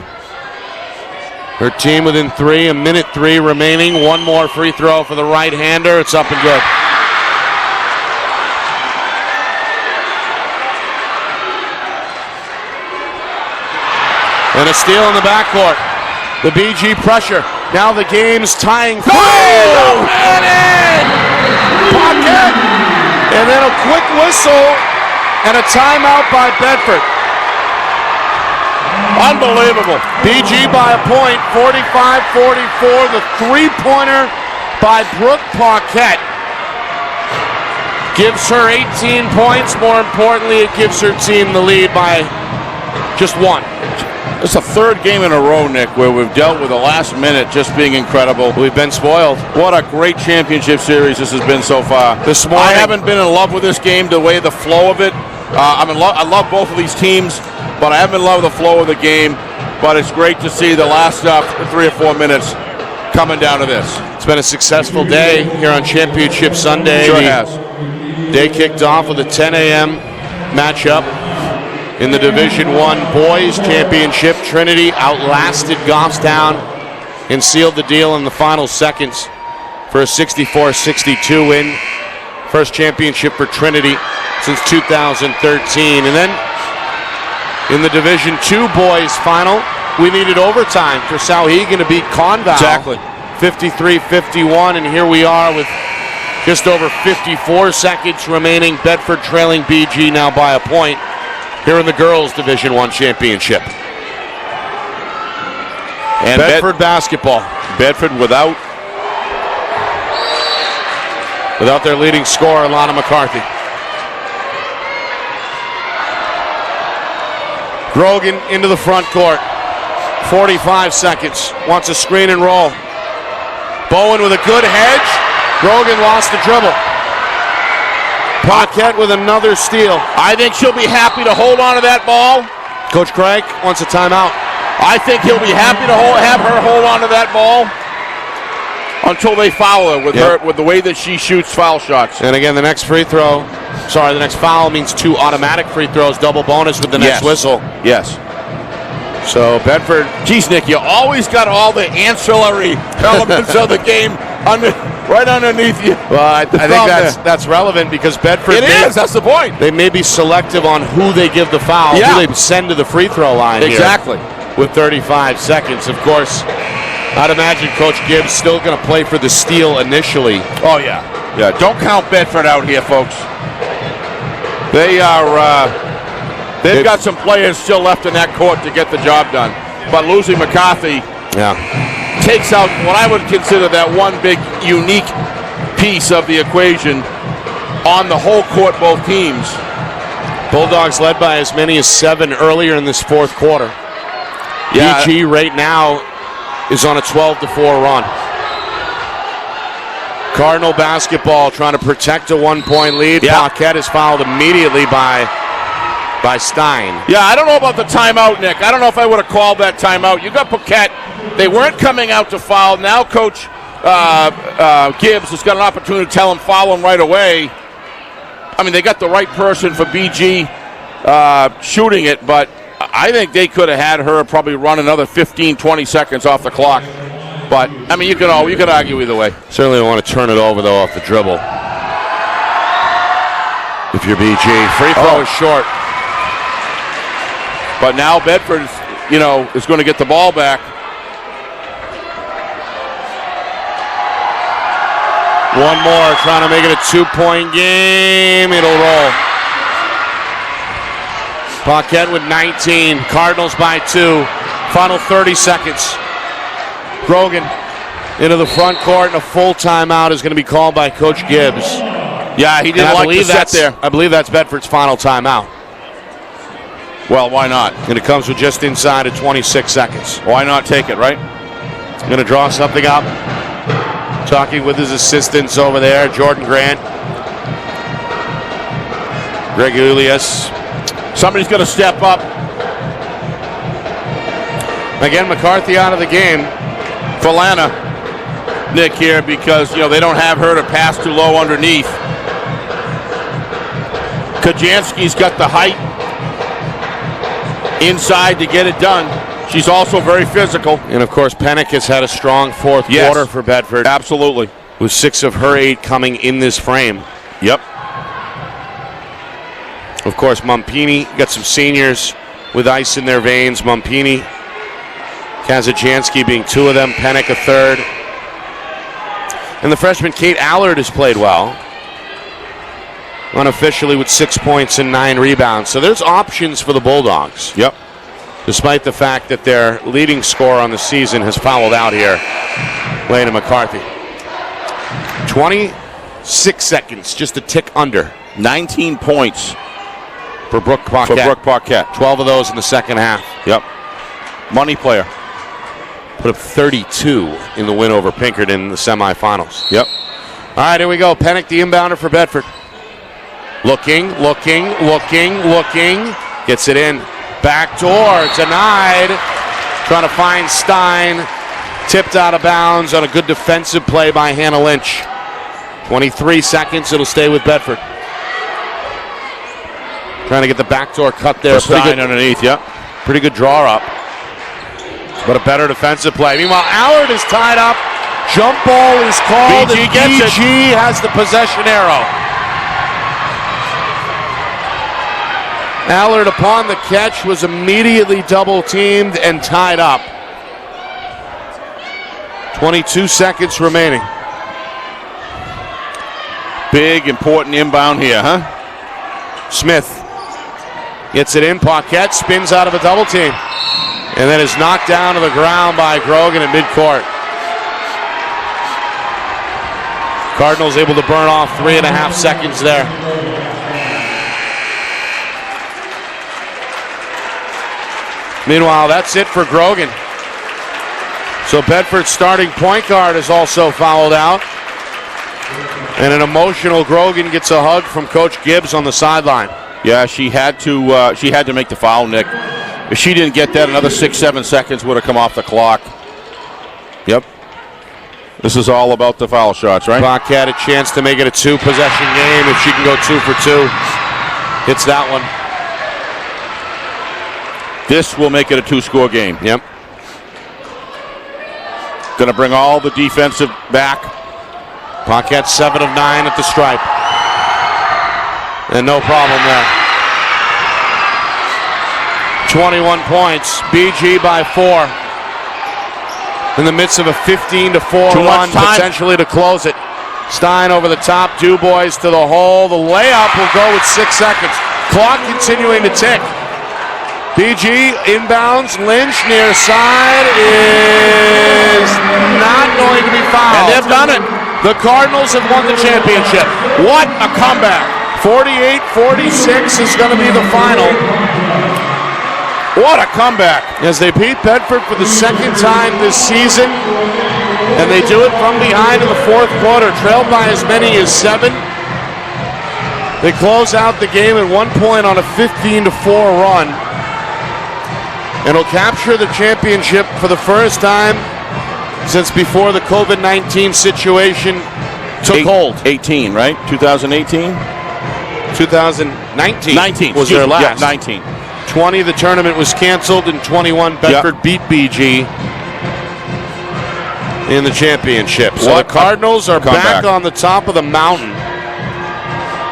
[SPEAKER 1] Her team within 3, a minute 3 remaining. One more free throw for the right-hander. It's up and good. And a steal in the backcourt. The BG pressure. Now the game's tying. And in! Pocket! And then a quick whistle. And a timeout by Bedford.
[SPEAKER 2] Unbelievable.
[SPEAKER 1] BG by a point, 45-44. The three-pointer by Brooke Paquette gives her 18 points. More importantly, it gives her team the lead by just 1.
[SPEAKER 2] It's the 3rd game in a row, Nick, where we've dealt with the last minute just being incredible.
[SPEAKER 1] We've been spoiled.
[SPEAKER 2] What a great championship series this has been so far.
[SPEAKER 1] This morning,
[SPEAKER 2] I haven't been in love with this game, the way the flow of it. I love both of these teams, but I haven't been in love with the flow of the game. But it's great to see the last 3 or 4 minutes coming down to this.
[SPEAKER 1] It's been a successful day here on Championship Sunday.
[SPEAKER 2] Sure has.
[SPEAKER 1] Day kicked off with a 10 a.m. matchup in the Division I Boys Championship. Trinity outlasted Goffstown and sealed the deal in the final seconds for a 64-62 win. First championship for Trinity since 2013. And then in the Division II Boys final, we needed overtime for Souhegan to beat Conval.
[SPEAKER 2] Exactly.
[SPEAKER 1] 53-51, and here we are with just over 54 seconds remaining. Bedford trailing BG now by a point here in the Girls Division I Championship. And Bedford basketball.
[SPEAKER 2] Bedford without
[SPEAKER 1] their leading scorer, Lana McCarthy. Grogan into the front court. 45 seconds. Wants a screen and roll. Bowen with a good hedge. Grogan lost the dribble. Paquette with another steal.
[SPEAKER 2] I think she'll be happy to hold on to that ball.
[SPEAKER 1] Coach Craig wants a timeout.
[SPEAKER 2] I think he'll be happy to have her hold on to that ball until they foul her with the way that she shoots foul shots.
[SPEAKER 1] And again, the next foul means 2 automatic free throws, double bonus with the next whistle.
[SPEAKER 2] Yes.
[SPEAKER 1] So Bedford.
[SPEAKER 2] Geez, Nick, you always got all the ancillary elements of the game right underneath you.
[SPEAKER 1] Well, I think that's relevant because Bedford.
[SPEAKER 2] That's the point.
[SPEAKER 1] They may be selective on who they give the foul, who they send to the free throw line.
[SPEAKER 2] Exactly.
[SPEAKER 1] Here with 35 seconds, of course. I'd imagine Coach Gibbs still going to play for the steal initially.
[SPEAKER 2] Oh, yeah. Yeah, don't count Bedford out here, folks. They've got some players still left in that court to get the job done. But losing McCarthy takes out what I would consider that one big unique piece of the equation on the whole court, both teams.
[SPEAKER 1] Bulldogs led by as many as 7 earlier in this fourth quarter.
[SPEAKER 2] Yeah.
[SPEAKER 1] BG right now is on a 12-4 run. Cardinal basketball trying to protect a 1-point lead.
[SPEAKER 2] Yeah.
[SPEAKER 1] Paquette is fouled immediately by by Stein.
[SPEAKER 2] Yeah, I don't know about the timeout, Nick. I don't know if I would have called that timeout. You got Paquette. They weren't coming out to foul. Now Coach Gibbs has got an opportunity to tell him foul him right away. I mean, they got the right person for BG shooting it, but I think they could have had her probably run another 15, 20 seconds off the clock. But, I mean, you could argue either way.
[SPEAKER 1] Certainly don't want to turn it over, though, off the dribble. If you're BG. Free throw is short.
[SPEAKER 2] But now Bedford, is going to get the ball back.
[SPEAKER 1] One more, trying to make it a 2-point game. It'll roll. Paquette with 19. Cardinals by 2. Final 30 seconds. Grogan into the front court, and a full timeout is going to be called by Coach Gibbs.
[SPEAKER 2] Yeah, he didn't like the set there.
[SPEAKER 1] I believe that's Bedford's final timeout.
[SPEAKER 2] Well, why not?
[SPEAKER 1] And it comes with just inside of 26 seconds.
[SPEAKER 2] Why not take it, right?
[SPEAKER 1] Going to draw something up. Talking with his assistants over there, Jordan Grant, Greg Ulias.
[SPEAKER 2] Somebody's going to step up.
[SPEAKER 1] Again, McCarthy out of the game.
[SPEAKER 2] For Lana, Nick, here, because, they don't have her to pass too low underneath. Kajansky's got the height inside to get it done. She's also very physical.
[SPEAKER 1] And, of course, Pennick has had a strong fourth quarter for Bedford.
[SPEAKER 2] Absolutely.
[SPEAKER 1] With 6 of her 8 coming in this frame.
[SPEAKER 2] Yep.
[SPEAKER 1] Of course, Mumpini got some seniors with ice in their veins. Mumpini, Kazajansky being 2 of them, Pennick a third. And the freshman Kate Allard has played well. Unofficially with 6 points and 9 rebounds. So there's options for the Bulldogs.
[SPEAKER 2] Yep.
[SPEAKER 1] Despite the fact that their leading scorer on the season has fouled out here, Lana McCarthy. 26 seconds, just a tick under.
[SPEAKER 2] 19 points
[SPEAKER 1] for Brooke Paquette. 12 of those in the second half.
[SPEAKER 2] Yep. Money player.
[SPEAKER 1] Put up 32 in the win over Pinkerton in the semifinals.
[SPEAKER 2] Yep.
[SPEAKER 1] All right, here we go. Pennick, the inbounder for Bedford. Looking. Gets it in. Back door, denied. Trying to find Stein. Tipped out of bounds on a good defensive play by Hannah Lynch. 23 seconds, it'll stay with Bedford. Trying to get the backdoor cut there.
[SPEAKER 2] Stein underneath, yep.
[SPEAKER 1] Pretty good draw up. But a better defensive play. Meanwhile, Allard is tied up. Jump ball is called.
[SPEAKER 2] BG gets it.
[SPEAKER 1] BG has the possession arrow. Allard, upon the catch, was immediately double-teamed and tied up. 22 seconds remaining.
[SPEAKER 2] Big, important inbound here, huh?
[SPEAKER 1] Smith gets it in. Paquette spins out of a double-team. And then is knocked down to the ground by Grogan at midcourt. Cardinals able to burn off 3.5 seconds there. Meanwhile, that's it for Grogan. So Bedford's starting point guard is also fouled out. And an emotional Grogan gets a hug from Coach Gibbs on the sideline.
[SPEAKER 2] Yeah, she had to make the foul, Nick. If she didn't get that, another 6-7 seconds would have come off the clock. Yep. This is all about the foul shots, right?
[SPEAKER 1] Paquette had a chance to make it a 2-possession game. If she can go 2 for 2, hits that one.
[SPEAKER 2] This will make it a 2-score game.
[SPEAKER 1] Yep.
[SPEAKER 2] Going to bring all the defensive back.
[SPEAKER 1] Paquette 7 of 9 at the stripe. And no problem there. 21 points. BG by 4. In the midst of a 15-4 run, potentially to close it. Stein over the top. Dubois to the hole. The layup will go with 6 seconds. Clock continuing to tick. BG inbounds. Lynch near side is not going to be fouled.
[SPEAKER 2] And they've done it.
[SPEAKER 1] The Cardinals have won the championship.
[SPEAKER 2] What a comeback.
[SPEAKER 1] 48-46 is going to be the final.
[SPEAKER 2] What a comeback.
[SPEAKER 1] As they beat Bedford for the second time this season. And they do it from behind in the fourth quarter. Trailed by as many as 7. They close out the game at 1 point on a 15-4 run. And will capture the championship for the first time since before the COVID-19 situation took hold.
[SPEAKER 2] 18, right? 2018?
[SPEAKER 1] 2019 was their last.
[SPEAKER 2] Yeah, 19.
[SPEAKER 1] 20, the tournament was canceled, and 21, Bedford beat BG in the championship. So the Cardinals are back on the top of the mountain.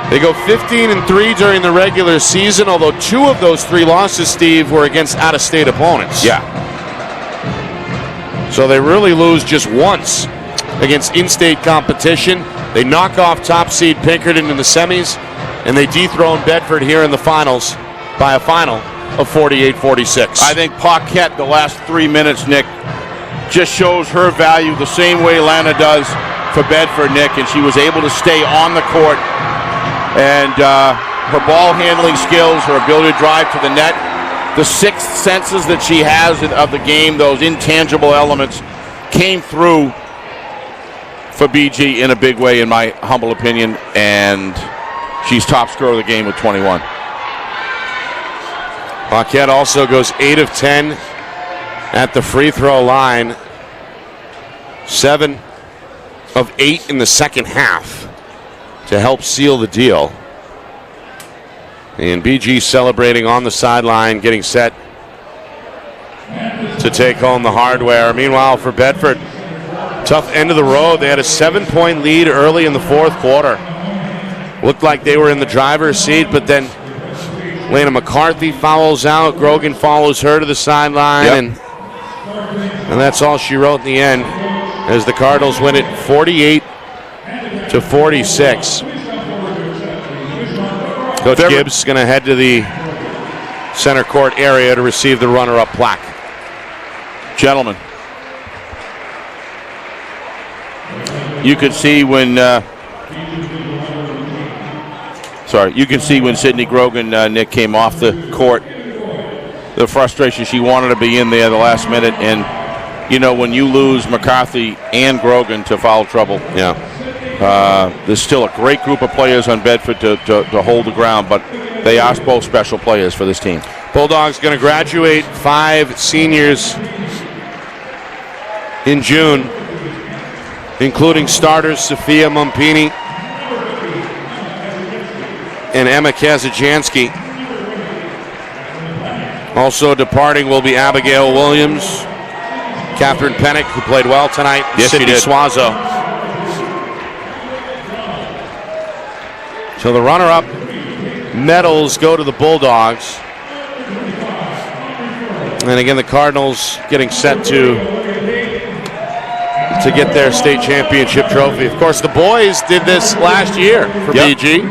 [SPEAKER 1] They go 15-3 during the regular season, although 2 of those 3 losses, Steve, were against out-of-state opponents.
[SPEAKER 2] Yeah.
[SPEAKER 1] So they really lose just once against in-state competition. They knock off top seed Pinkerton in the semis, and they dethrone Bedford here in the finals by a final of 48-46.
[SPEAKER 2] I think Paquette, the last 3 minutes, Nick, just shows her value the same way Lana does for Bedford, Nick, and she was able to stay on the court. And her ball handling skills, her ability to drive to the net, the sixth senses that she has of the game, those intangible elements, came through for BG in a big way, in my humble opinion. And she's top scorer of the game with 21.
[SPEAKER 1] Paquette also goes 8 of 10 at the free throw line. 7 of 8 in the second half to help seal the deal. And BG celebrating on the sideline, getting set to take home the hardware. Meanwhile, for Bedford, tough end of the road. They had a 7-point lead early in the fourth quarter. Looked like they were in the driver's seat, but then Lana McCarthy fouls out. Grogan follows her to the sideline, and that's all she wrote in the end, as the Cardinals win it 48-46. Coach Gibbs going to head to the center court area to receive the runner-up plaque.
[SPEAKER 2] Gentlemen, you could see when Sydney Grogan, Nick, came off the court, the frustration. She wanted to be in there the last minute, and you know, when you lose McCarthy and Grogan to foul trouble, there's still a great group of players on Bedford to hold the ground, but they are both special players for this team.
[SPEAKER 1] Bulldogs going to graduate 5 seniors in June, including starters Sophia Mumpini and Emma Kazajansky. Also departing will be Abigail Williams, Catherine Pennick, who played well tonight, Sydney Suazo. So the runner-up medals go to the Bulldogs. And again, the Cardinals getting set to get their state championship trophy. Of course, the boys did this last year for BG.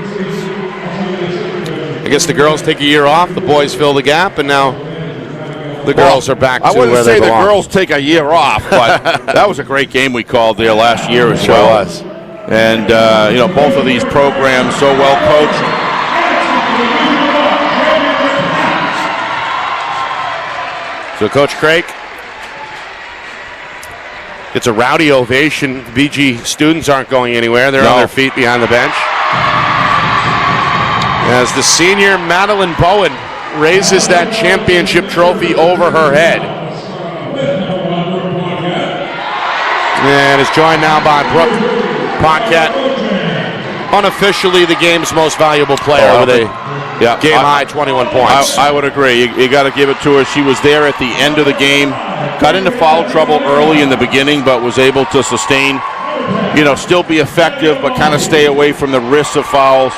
[SPEAKER 1] I guess the girls take a year off, the boys fill the gap, and now the girls are back to where they belong.
[SPEAKER 2] I wouldn't say the girls take a year off, but that was a great game we called there last year as well.
[SPEAKER 1] Was.
[SPEAKER 2] And, both of these programs so well coached.
[SPEAKER 1] So Coach Craig gets a rowdy ovation. The BG students aren't going anywhere. They're on their feet behind the bench. As the senior Madeline Bowen raises that championship trophy over her head. And is joined now by Brooke Paquette, unofficially the game's most valuable player with a game-high 21 points.
[SPEAKER 2] I would agree. You got to give it to her. She was there at the end of the game, got into foul trouble early in the beginning, but was able to sustain, still be effective, but kind of stay away from the risks of fouls.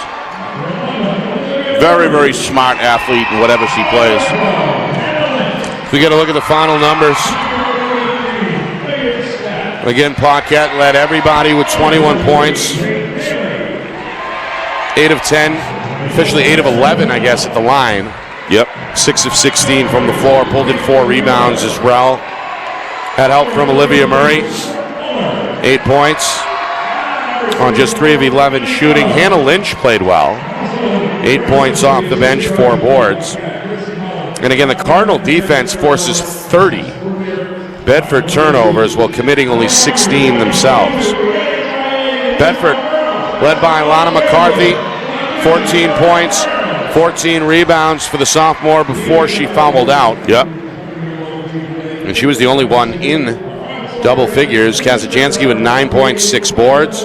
[SPEAKER 2] Very, very smart athlete in whatever she plays.
[SPEAKER 1] We got to look at the final numbers. Again, Paquette led everybody with 21 points. 8 of 10, officially 8 of 11, I guess, at the line. 6 of 16 from the floor, pulled in 4 rebounds as well. Had help from Olivia Murray, 8 points on just 3 of 11 shooting. Hannah Lynch played well, 8 points off the bench, 4 boards. And again, the Cardinal defense forces 30 Bedford turnovers while committing only 16 themselves. Bedford, led by Alana McCarthy, 14 points, 14 rebounds for the sophomore before she fouled out.
[SPEAKER 2] Yep.
[SPEAKER 1] And she was the only one in double figures. Kazajansky with 9 points, 6 boards.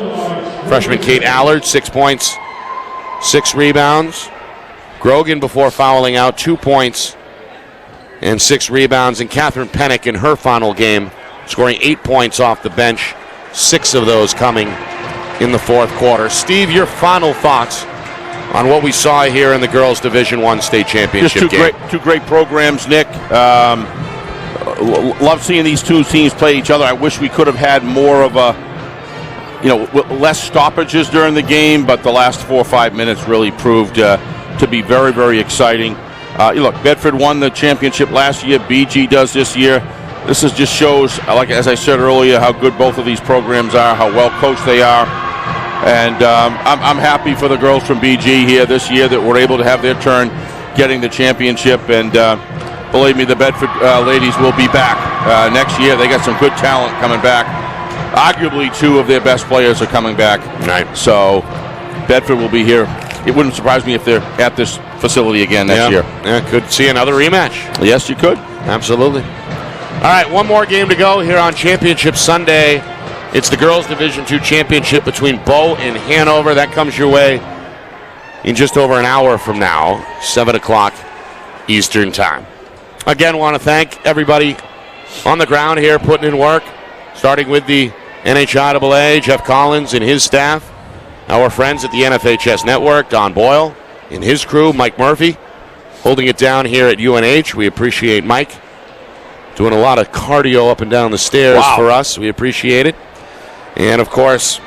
[SPEAKER 1] Freshman Kate Allard, 6 points, 6 rebounds. Grogan, before fouling out, 2 points and 6 rebounds. And Catherine Pennick in her final game, scoring 8 points off the bench, 6 of those coming in the fourth quarter. Steve, your final thoughts on what we saw here in the girls' Division I state championship game?
[SPEAKER 2] Two great programs, Nick. Love seeing these two teams play each other. I wish we could have had more of a, less stoppages during the game, but the last 4 or 5 minutes really proved to be very, very exciting. Look, Bedford won the championship last year. BG does this year. This just shows, as I said earlier, how good both of these programs are, how well coached they are. And I'm happy for the girls from BG here this year that were able to have their turn getting the championship. And believe me, the Bedford ladies will be back next year. They got some good talent coming back. Arguably, 2 of their best players are coming back.
[SPEAKER 1] Right.
[SPEAKER 2] So Bedford will be here. It wouldn't surprise me if they're at this facility again next year.
[SPEAKER 1] Yeah, could see another rematch.
[SPEAKER 2] Yes, you could.
[SPEAKER 1] Absolutely. All right, one more game to go here on Championship Sunday. It's the girls' Division II championship between Bow and Hanover. That comes your way in just over an hour from now, 7 o'clock Eastern Time. Again, want to thank everybody on the ground here putting in work, starting with the NHIAA, Jeff Collins and his staff, our friends at the NFHS Network, Don Boyle and his crew, Mike Murphy, holding it down here at UNH. We appreciate Mike doing a lot of cardio up and down the stairs for us. We appreciate it. And, of course,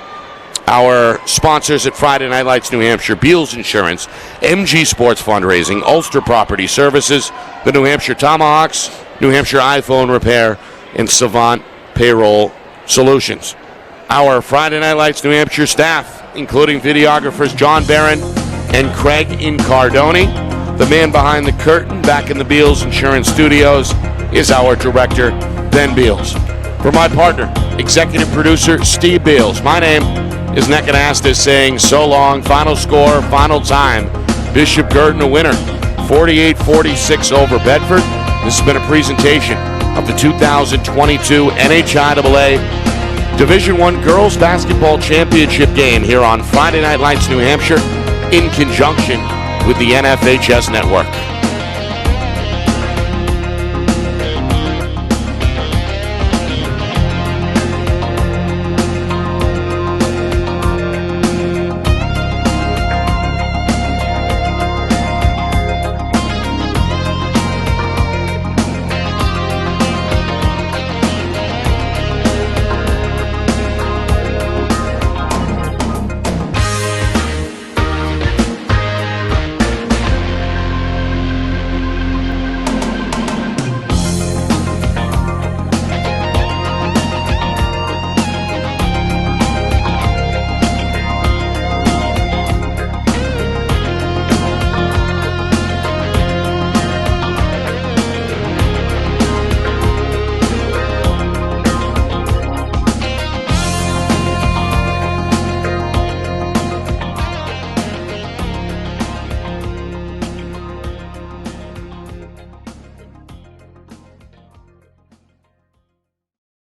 [SPEAKER 1] our sponsors at Friday Night Lights New Hampshire, Beals Insurance, MG Sports Fundraising, Ulster Property Services, the New Hampshire Tomahawks, New Hampshire iPhone Repair, and Savant Payroll Solutions. Our Friday Night Lights New Hampshire staff, including videographers John Barron and Craig Incardoni. The man behind the curtain back in the Beals Insurance Studios is our director, Ben Beals. For my partner, executive producer Steve Beals, my name is Nick Anastas saying so long. Final score, final time. Bishop Guertin a winner, 48-46 over Bedford. This has been a presentation of the 2022 NHIAA Division I Girls Basketball Championship game here on Friday Night Lights New Hampshire in conjunction with the NFHS Network.